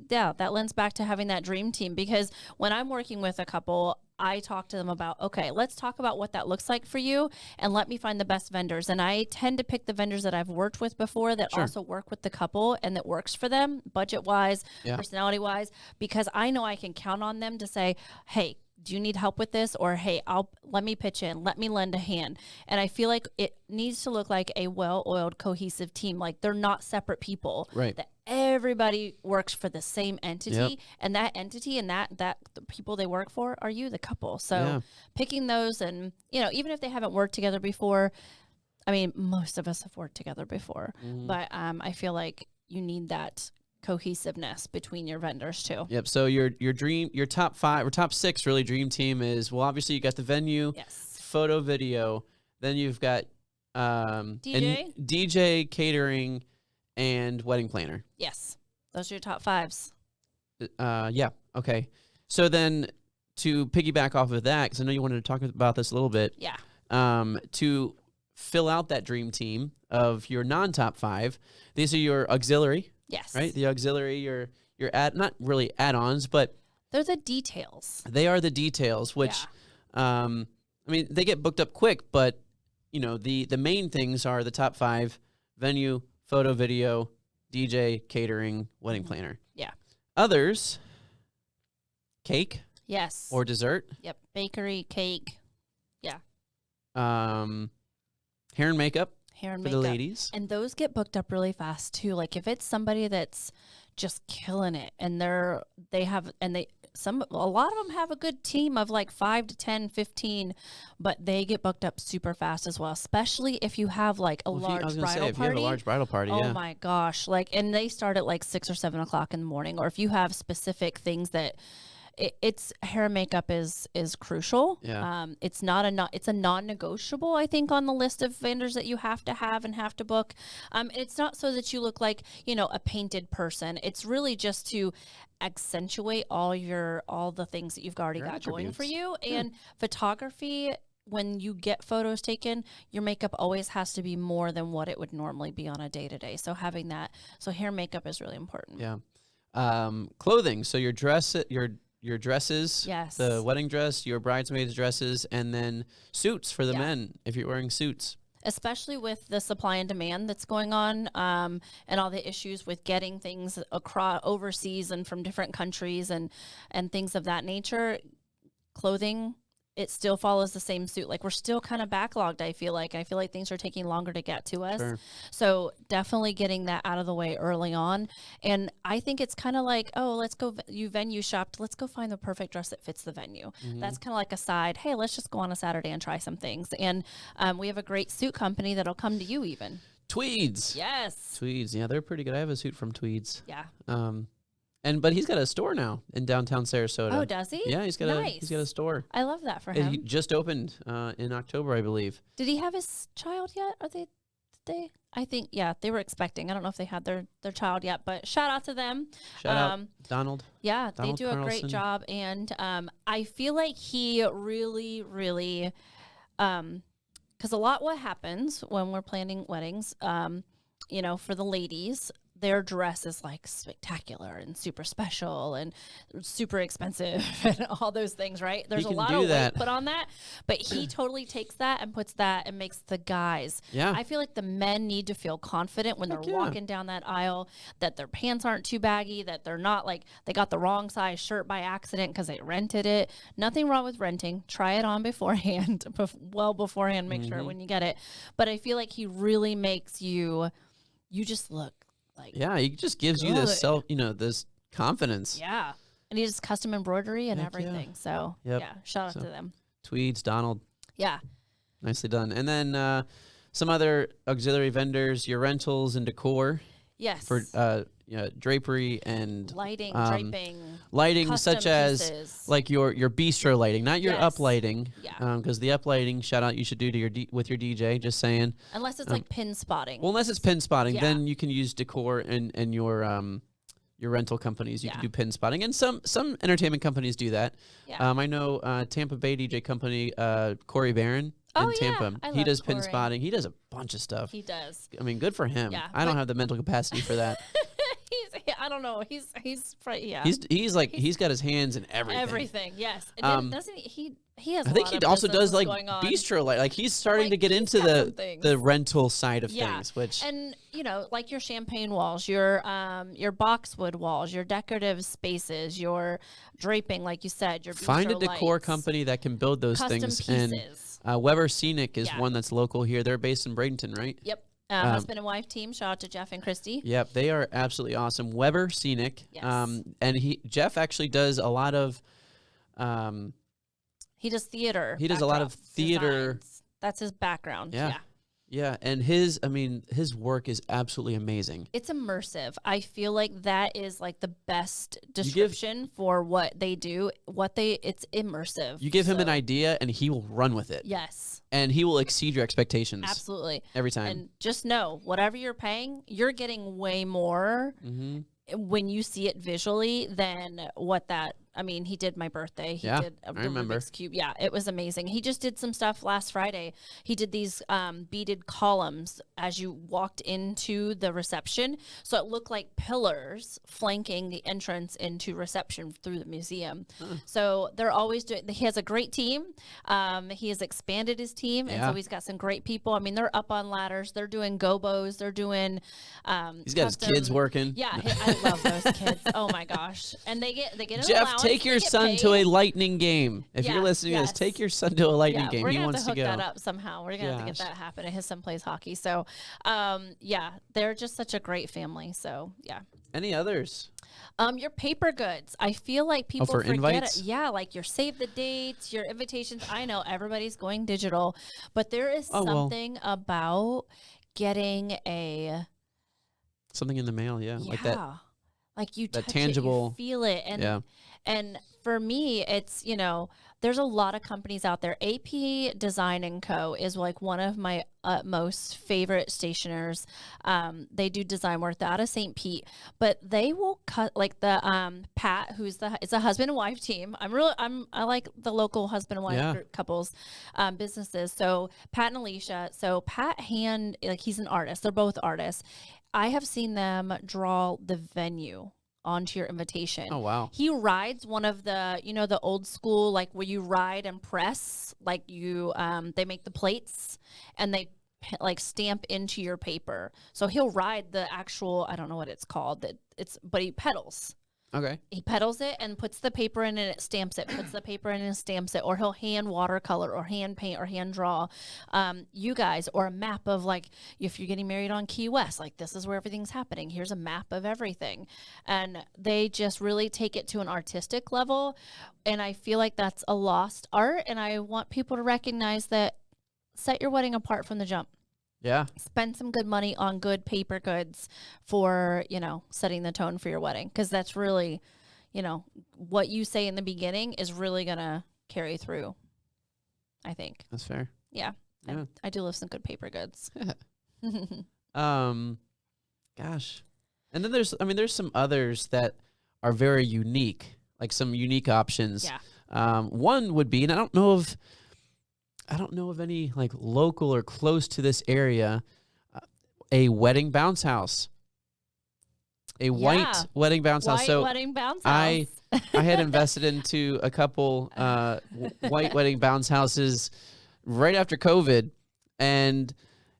that lends back to having that dream team because when I'm working with a couple, I talk to them about, okay, let's talk about what that looks like for you and let me find the best vendors. And I tend to pick the vendors that I've worked with before that also work with the couple and that works for them budget-wise, personality-wise, because I know I can count on them to say, hey, do you need help with this? Or, hey, let me pitch in, let me lend a hand. And I feel like it needs to look like a well-oiled, cohesive team. Like they're not separate people. Right. That everybody works for the same entity, Yep. and that entity and that the people they work for are you, the couple. So Yeah. picking those, and even if they haven't worked together before, I mean, most of us have worked together before, but I feel like you need that cohesiveness between your vendors too. Yep. So your top 5 or top 6 really dream team is, well, obviously you got the venue, Yes. photo, video, then you've got DJ, catering, and wedding planner. Yes. Those are your top 5s. Yeah. Okay. So then to piggyback off of that, because I know you wanted to talk about this a little bit. Yeah. To fill out that dream team of your non-top 5, these are your auxiliary. Yes. Right. The auxiliary, your not really add-ons, but they're the details. They are the details, which, I mean, they get booked up quick, but the main things are the top 5: venue, photo, video, DJ, catering, wedding planner. Yeah. Others, cake. Yes. Or dessert. Yep. Bakery, cake. Yeah. Hair and makeup. Hair and for makeup. the ladies. And those get booked up really fast too. Like if it's somebody that's just killing it, and a lot of them have a good team of like 5 to 10, 15, but they get booked up super fast as well, especially if you have like a large bridal party. If you have a large bridal party, oh my gosh. And they start at like 6 or 7 o'clock in the morning, or if you have specific things that it's hair and makeup is crucial. Yeah. It's a non-negotiable, I think, on the list of vendors that you have to have and have to book. It's not so that you look like, a painted person. It's really just to accentuate all the things that you've already got going for you. And photography, when you get photos taken, your makeup always has to be more than what it would normally be on a day-to-day. So having that, hair and makeup is really important. Yeah. Clothing. So your dresses, yes, the wedding dress, your bridesmaids dresses, and then suits for the men if you're wearing suits. Especially with the supply and demand that's going on, and all the issues with getting things across overseas and from different countries and things of that nature, clothing, it still follows the same suit. Like we're still kind of backlogged. I feel like things are taking longer to get to us. Sure. So definitely getting that out of the way early on. And I think it's kind of like, oh, let's go, you venue shopped. Let's go find the perfect dress that fits the venue. That's kind of like a side. Hey, let's just go on a Saturday and try some things. And we have a great suit company that'll come to you even. Tweeds. Yes. Tweeds. Yeah, they're pretty good. I have a suit from Tweeds. Yeah. But he's got a store now in downtown Sarasota. Oh, does he? Yeah, he's got a store. I love that for him. He just opened in October, I believe. Did he have his child yet? Are they? I think they were expecting. I don't know if they had their child yet, but shout out to them. Shout out Donald. Yeah, Donald they do a great job, and I feel like he really, really, because a lot what happens when we're planning weddings, for the ladies, their dress is like spectacular and super special and super expensive and all those things, right? There's a lot of weight put on that, but he totally takes that and puts that and makes the guys. Yeah. I feel like the men need to feel confident when they're walking down that aisle, that their pants aren't too baggy, that they're not like they got the wrong size shirt by accident because they rented it. Nothing wrong with renting. Try it on beforehand, beforehand, make sure when you get it. But I feel like he really makes you just look like, he just gives you this this confidence. Yeah. And he does custom embroidery and everything. So shout out to them. Tweeds, Donald. Yeah. Nicely done. And then some other auxiliary vendors, your rentals and decor. Yes. For drapery and lighting, lighting such pieces. As like your bistro lighting, not your up lighting. Yeah. Because the up lighting, shout out, you should do to with your DJ. Just saying. Unless it's like pin spotting. Well, unless it's pin spotting, then you can use decor and your rental companies. You can do pin spotting, and some entertainment companies do that. Yeah. I know Tampa Bay DJ company Corey Barron. In Tampa. He does pin spotting. He does a bunch of stuff. He does. I mean, good for him. Yeah, I don't have the mental capacity for that. I don't know. He's got his hands in everything. Everything, yes. And doesn't he has I think he also does like bistro light. Like he's starting to get into the rental side of things, which and like your champagne walls, your boxwood walls, your decorative spaces, your draping, like you said, your find a bistro decor lights, company that can build those custom things. pieces. And Weber Scenic is one that's local here. They're based in Bradenton, right? Yep. Husband and wife team. Shout out to Jeff and Christy. Yep, they are absolutely awesome. Weber Scenic. Yes. And Jeff actually does a lot of he does theater. He does a lot of theater. Designs. That's his background. Yeah. Yeah, and his work is absolutely amazing. It's immersive. I feel like that is like the best description for what they do. It's immersive. You give him an idea and he will run with it. Yes. And he will exceed your expectations. Absolutely. Every time. And just know, whatever you're paying, you're getting way more when you see it visually than what that. I mean, he did my birthday. He did the Rubik's Cube. Yeah, it was amazing. He just did some stuff last Friday. He did these beaded columns as you walked into the reception. So it looked like pillars flanking the entrance into reception through the museum. So they're always doing, he has a great team. He has expanded his team. And so he's got some great people. I mean, they're up on ladders. They're doing gobos. They're doing he's got his kids working. Yeah, I love those kids. Oh my gosh. And they get an Jeff, allowance. take your son to a lightning game. If you're listening to this, take your son to a lightning game. We're he gonna wants have to go. hook that up somehow. We're gonna have to get that happen. His son plays hockey, so they're just such a great family. So Any others? Your paper goods. I feel like people for forget invites? it. Yeah, like your save the dates, your invitations. I know everybody's going digital, but there is something about getting something in the mail. Like that. Like you that touch tangible, it, you feel it, and for me, it's there's a lot of companies out there. AP Design & Co. is like one of my most favorite stationers. They do design work. They're out of St. Pete, but they will cut like the Pat, it's a husband and wife team. I like the local husband and wife group, couples businesses. So Pat and Alicia. So Pat he's an artist. They're both artists. I have seen them draw the venue onto your invitation. Oh, wow. He rides one of the, the old school, like where you ride and press, like they make the plates and they like stamp into your paper. So he'll ride the actual, I don't know what it's called, but he pedals. Okay. He pedals it and puts the paper in and it stamps it, puts the paper in and stamps it, or he'll hand watercolor or hand paint or hand draw you guys, or a map of like, if you're getting married on Key West, like this is where everything's happening. Here's a map of everything. And they just really take it to an artistic level. And I feel like that's a lost art. And I want people to recognize that. Set your wedding apart from the jump. Yeah. Spend some good money on good paper goods for, setting the tone for your wedding. Because that's really, what you say in the beginning is really going to carry through, I think. That's fair. Yeah. I do love some good paper goods. Gosh. And then there's some others that are very unique, like some unique options. Yeah. One would be, and I don't know of any like local or close to this area, a wedding bounce house. A white wedding bounce house. So wedding bounce house. I had invested into a couple white wedding bounce houses right after COVID, and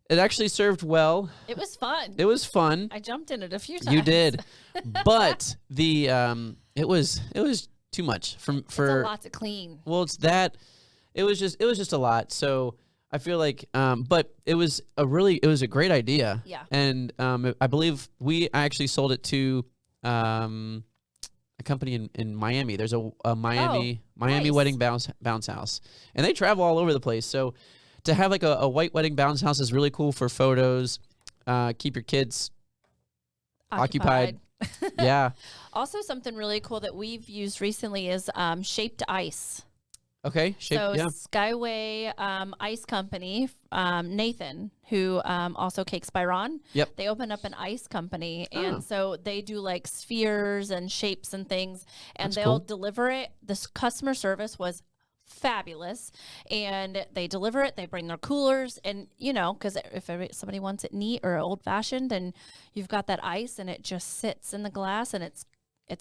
it actually served well. It was fun. It was fun. I jumped in it a few times. You did, but the it was too much for it's a lot to clean. Well, it's that. It was just a lot. So I feel like, but it was a great idea. Yeah. And I believe I actually sold it to a company in Miami. There's a Miami nice. wedding bounce house, and they travel all over the place. So to have like a white wedding bounce house is really cool for photos. Keep your kids occupied. Yeah. Also, something really cool that we've used recently is shaped ice. Okay. Skyway Ice Company, Nathan, who also Cakes by Ron. Yep. They opened up an ice company, and so they do like spheres and shapes and things, and they'll deliver it. This customer service was fabulous, and they deliver it. They bring their coolers, and because if somebody wants it neat or old fashioned, and you've got that ice, and it just sits in the glass, and it's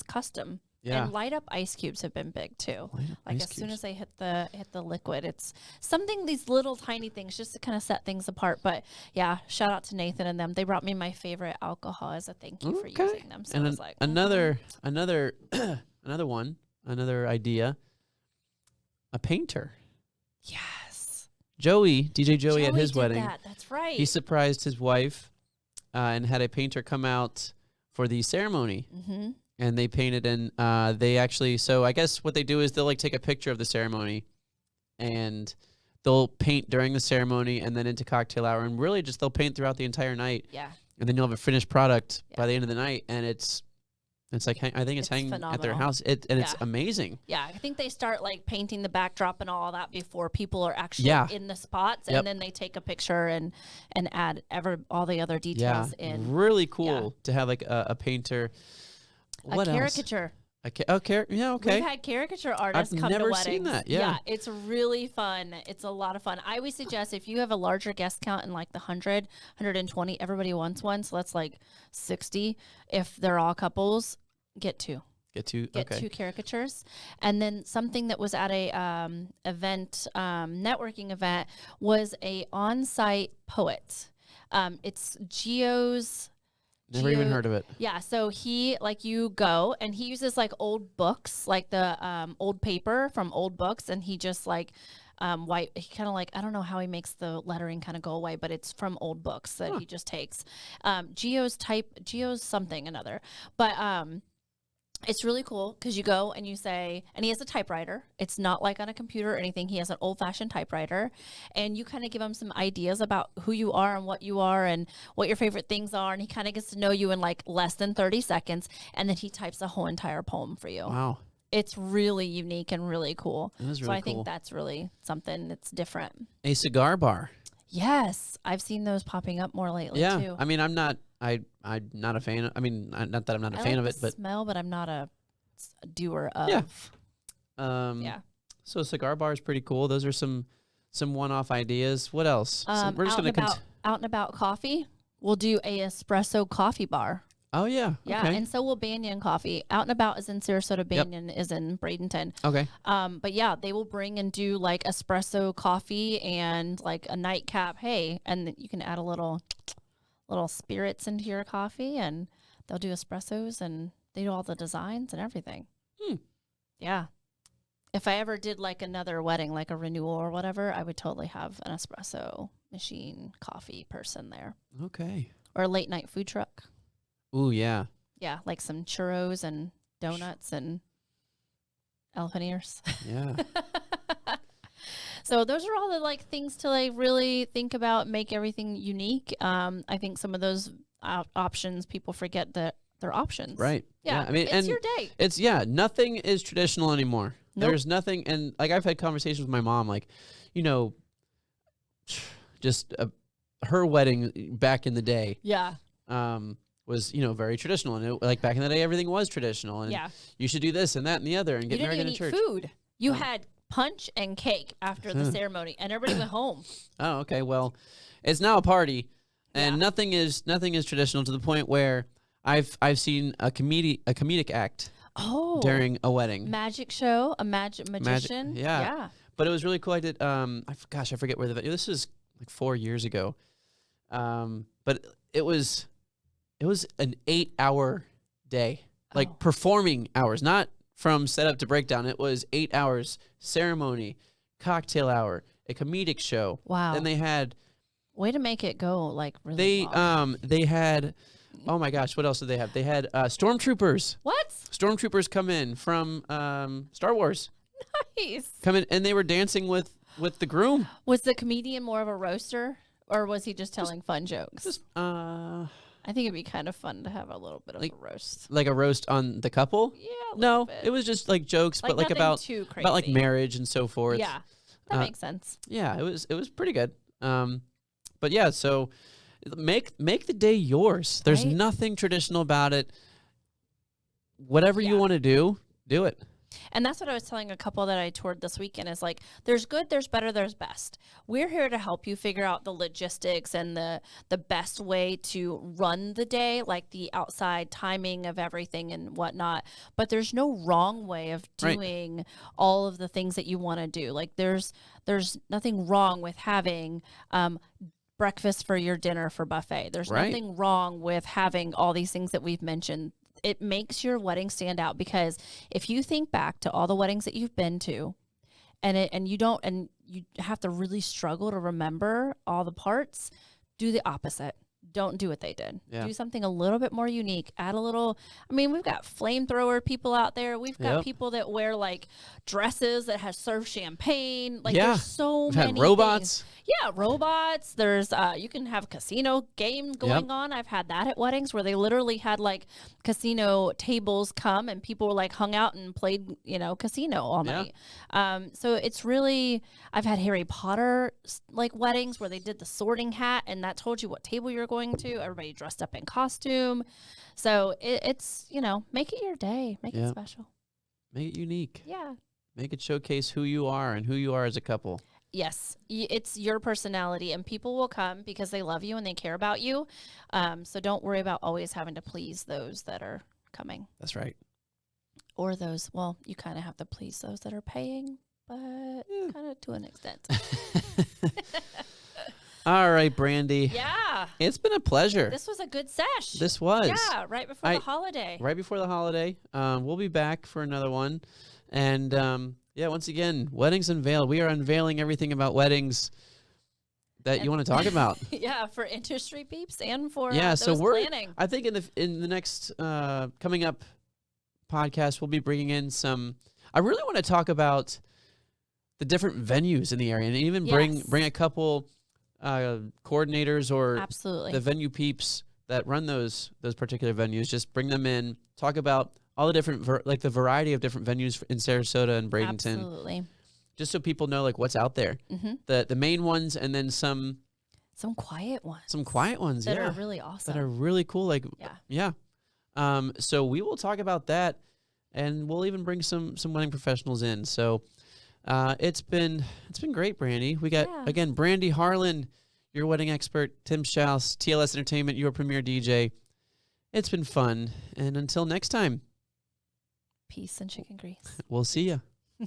custom. Yeah. And light up ice cubes have been big too. Like as soon as they hit the liquid, it's something, these little tiny things just to kind of set things apart. But yeah, shout out to Nathan and them. They brought me my favorite alcohol as a thank you for using them. So and I was like, another idea, a painter. Yes. DJ Joey at his did wedding. that. That's right. He surprised his wife and had a painter come out for the ceremony. Mm-hmm. And they painted, and they actually, so I guess what they do is they'll like take a picture of the ceremony and they'll paint during the ceremony and then into cocktail hour, and really just they'll paint throughout the entire night. Yeah. And then you'll have a finished product by the end of the night, and it's like, I think it's hanging phenomenal. at their house. It's amazing. Yeah, I think they start like painting the backdrop and all that before people are actually in the spots, and then they take a picture and add all the other details in. Really cool to have like a painter. What a caricature. Yeah, okay. We've had caricature artists come to weddings. I've never seen that. Yeah, it's really fun. It's a lot of fun. I always suggest if you have a larger guest count in like the 100, 120, everybody wants one, so that's like 60. If they're all couples, get two. Get two caricatures. And then something that was at a networking event was a on-site poet. It's Geo's. Never even heard of it. Yeah, so you go, and he uses like old books, like the old paper from old books, and he just like he kind of like, I don't know how he makes the lettering kind of go away, but it's from old books that he just takes. Geo's something another, but it's really cool because you go and you say, and he has a typewriter. It's not like on a computer or anything. He has an old-fashioned typewriter, and you kind of give him some ideas about who you are and what your favorite things are, and he kind of gets to know you in like less than 30 seconds, and then he types a whole entire poem for you. Wow. It's really unique and really cool. That is really so I cool. think that's really something that's different. A cigar bar. Yes, I've seen those popping up more lately too. I mean, I'm not a fan of, not that I'm not a fan of it, but smell, but I'm not a doer of. Yeah. So a cigar bar is pretty cool. Those are some one-off ideas. What else? So we're just out and about coffee. We'll do a espresso coffee bar. Oh yeah. Yeah, okay. and so will Banyan Coffee. Out and About is in Sarasota. Banyan is in Bradenton. Okay. But yeah, they will bring and do like espresso coffee and like a nightcap. Hey, and you can add a little spirits into your coffee, and they'll do espressos, and they do all the designs and everything. Yeah. If I ever did like another wedding, like a renewal or whatever, I would totally have an espresso machine coffee person there. Okay. Or a late night food truck. Ooh, yeah. Yeah, like some churros and donuts and elephant ears. Yeah. So those are all the like things to like really think about, make everything unique. I think some of those options, people forget that they're options. Right. Yeah. I mean, it's your day. It's nothing is traditional anymore. Nope. There's nothing, and like I've had conversations with my mom, like, just her wedding back in the day. Yeah. Was very traditional, and like back in the day, everything was traditional, and you should do this and that and the other, and get married in a church. Food. You had punch and cake after the ceremony, and everybody went home. Oh, okay. Well, it's now a party, and nothing is traditional to the point where I've seen a comedic act during a wedding. Magic show, a magician. Yeah. But it was really cool. I did. I forget where this is like 4 years ago. But it was an 8-hour day, like performing hours, not from setup to breakdown. It was 8 hours, ceremony, cocktail hour, a comedic show. Wow. Then they had. Way to make it go like really long. They had. Oh my gosh, what else did they have? They had stormtroopers. What? Stormtroopers come in from Star Wars. Nice. Come in, and they were dancing with the groom. Was the comedian more of a roaster, or was he just telling fun jokes? I think it'd be kind of fun to have a little bit of a roast. Like a roast on the couple? Yeah, no, bit. it was just like jokes, but like about like marriage and so forth. Yeah, that makes sense. Yeah, it was pretty good. But yeah, so make the day yours. There's nothing traditional about it. Whatever you want to do it. And that's what I was telling a couple that I toured this weekend is like, there's good, there's better, there's best. We're here to help you figure out the logistics and the best way to run the day, like the outside timing of everything and whatnot. But there's no wrong way of doing all of the things that you want to do. Like there's nothing wrong with having breakfast for your dinner for buffet. There's nothing wrong with having all these things that we've mentioned. It makes your wedding stand out because if you think back to all the weddings that you've been to and you you have to really struggle to remember all the parts, do the opposite. Don't do what they did. Yeah. Do something a little bit more unique. Add a little. I mean, we've got flamethrower people out there. We've got Yep. people that wear like dresses that has served champagne. Like Yeah. there's so We've many had robots. Yeah, robots. There's you can have casino game going on. I've had that at weddings where they literally had like casino tables come and people were like hung out and played, casino all night. So it's really, I've had Harry Potter like weddings where they did the sorting hat and that told you what table you're going to. Everybody dressed up in costume. So it's, make it your day. Make it special. Make it unique. Yeah. Make it showcase who you are and who you are as a couple. Yes, it's your personality, and people will come because they love you and they care about you. So don't worry about always having to please those that are coming. That's right. Or those, well, you kind of have to please those that are paying, but kind of to an extent. All right, Brandy. Yeah. It's been a pleasure. This was a good sesh. This was. Yeah, right before the holiday. Right before the holiday. We'll be back for another one. And once again, Weddings Unveiled. We are unveiling everything about weddings that you want to talk about. Yeah, for industry peeps and for so we're planning. I think in the next coming up podcast, we'll be bringing in some. I really want to talk about the different venues in the area, and even bring a couple coordinators or absolutely the venue peeps that run those particular venues. Just bring them in, talk about all the different the variety of different venues in Sarasota and Bradenton. Absolutely. Just so people know like what's out there. Mm-hmm. The main ones, and then some quiet ones. Some quiet ones that are really awesome. That are really cool. So we will talk about that, and we'll even bring some wedding professionals in. So it's been great, Brandy. We got again Brandy Harlan, your wedding expert, Tim Schaus, TLS Entertainment, your premier DJ. It's been fun, and until next time, peace and chicken grease. We'll see ya.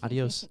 Adios.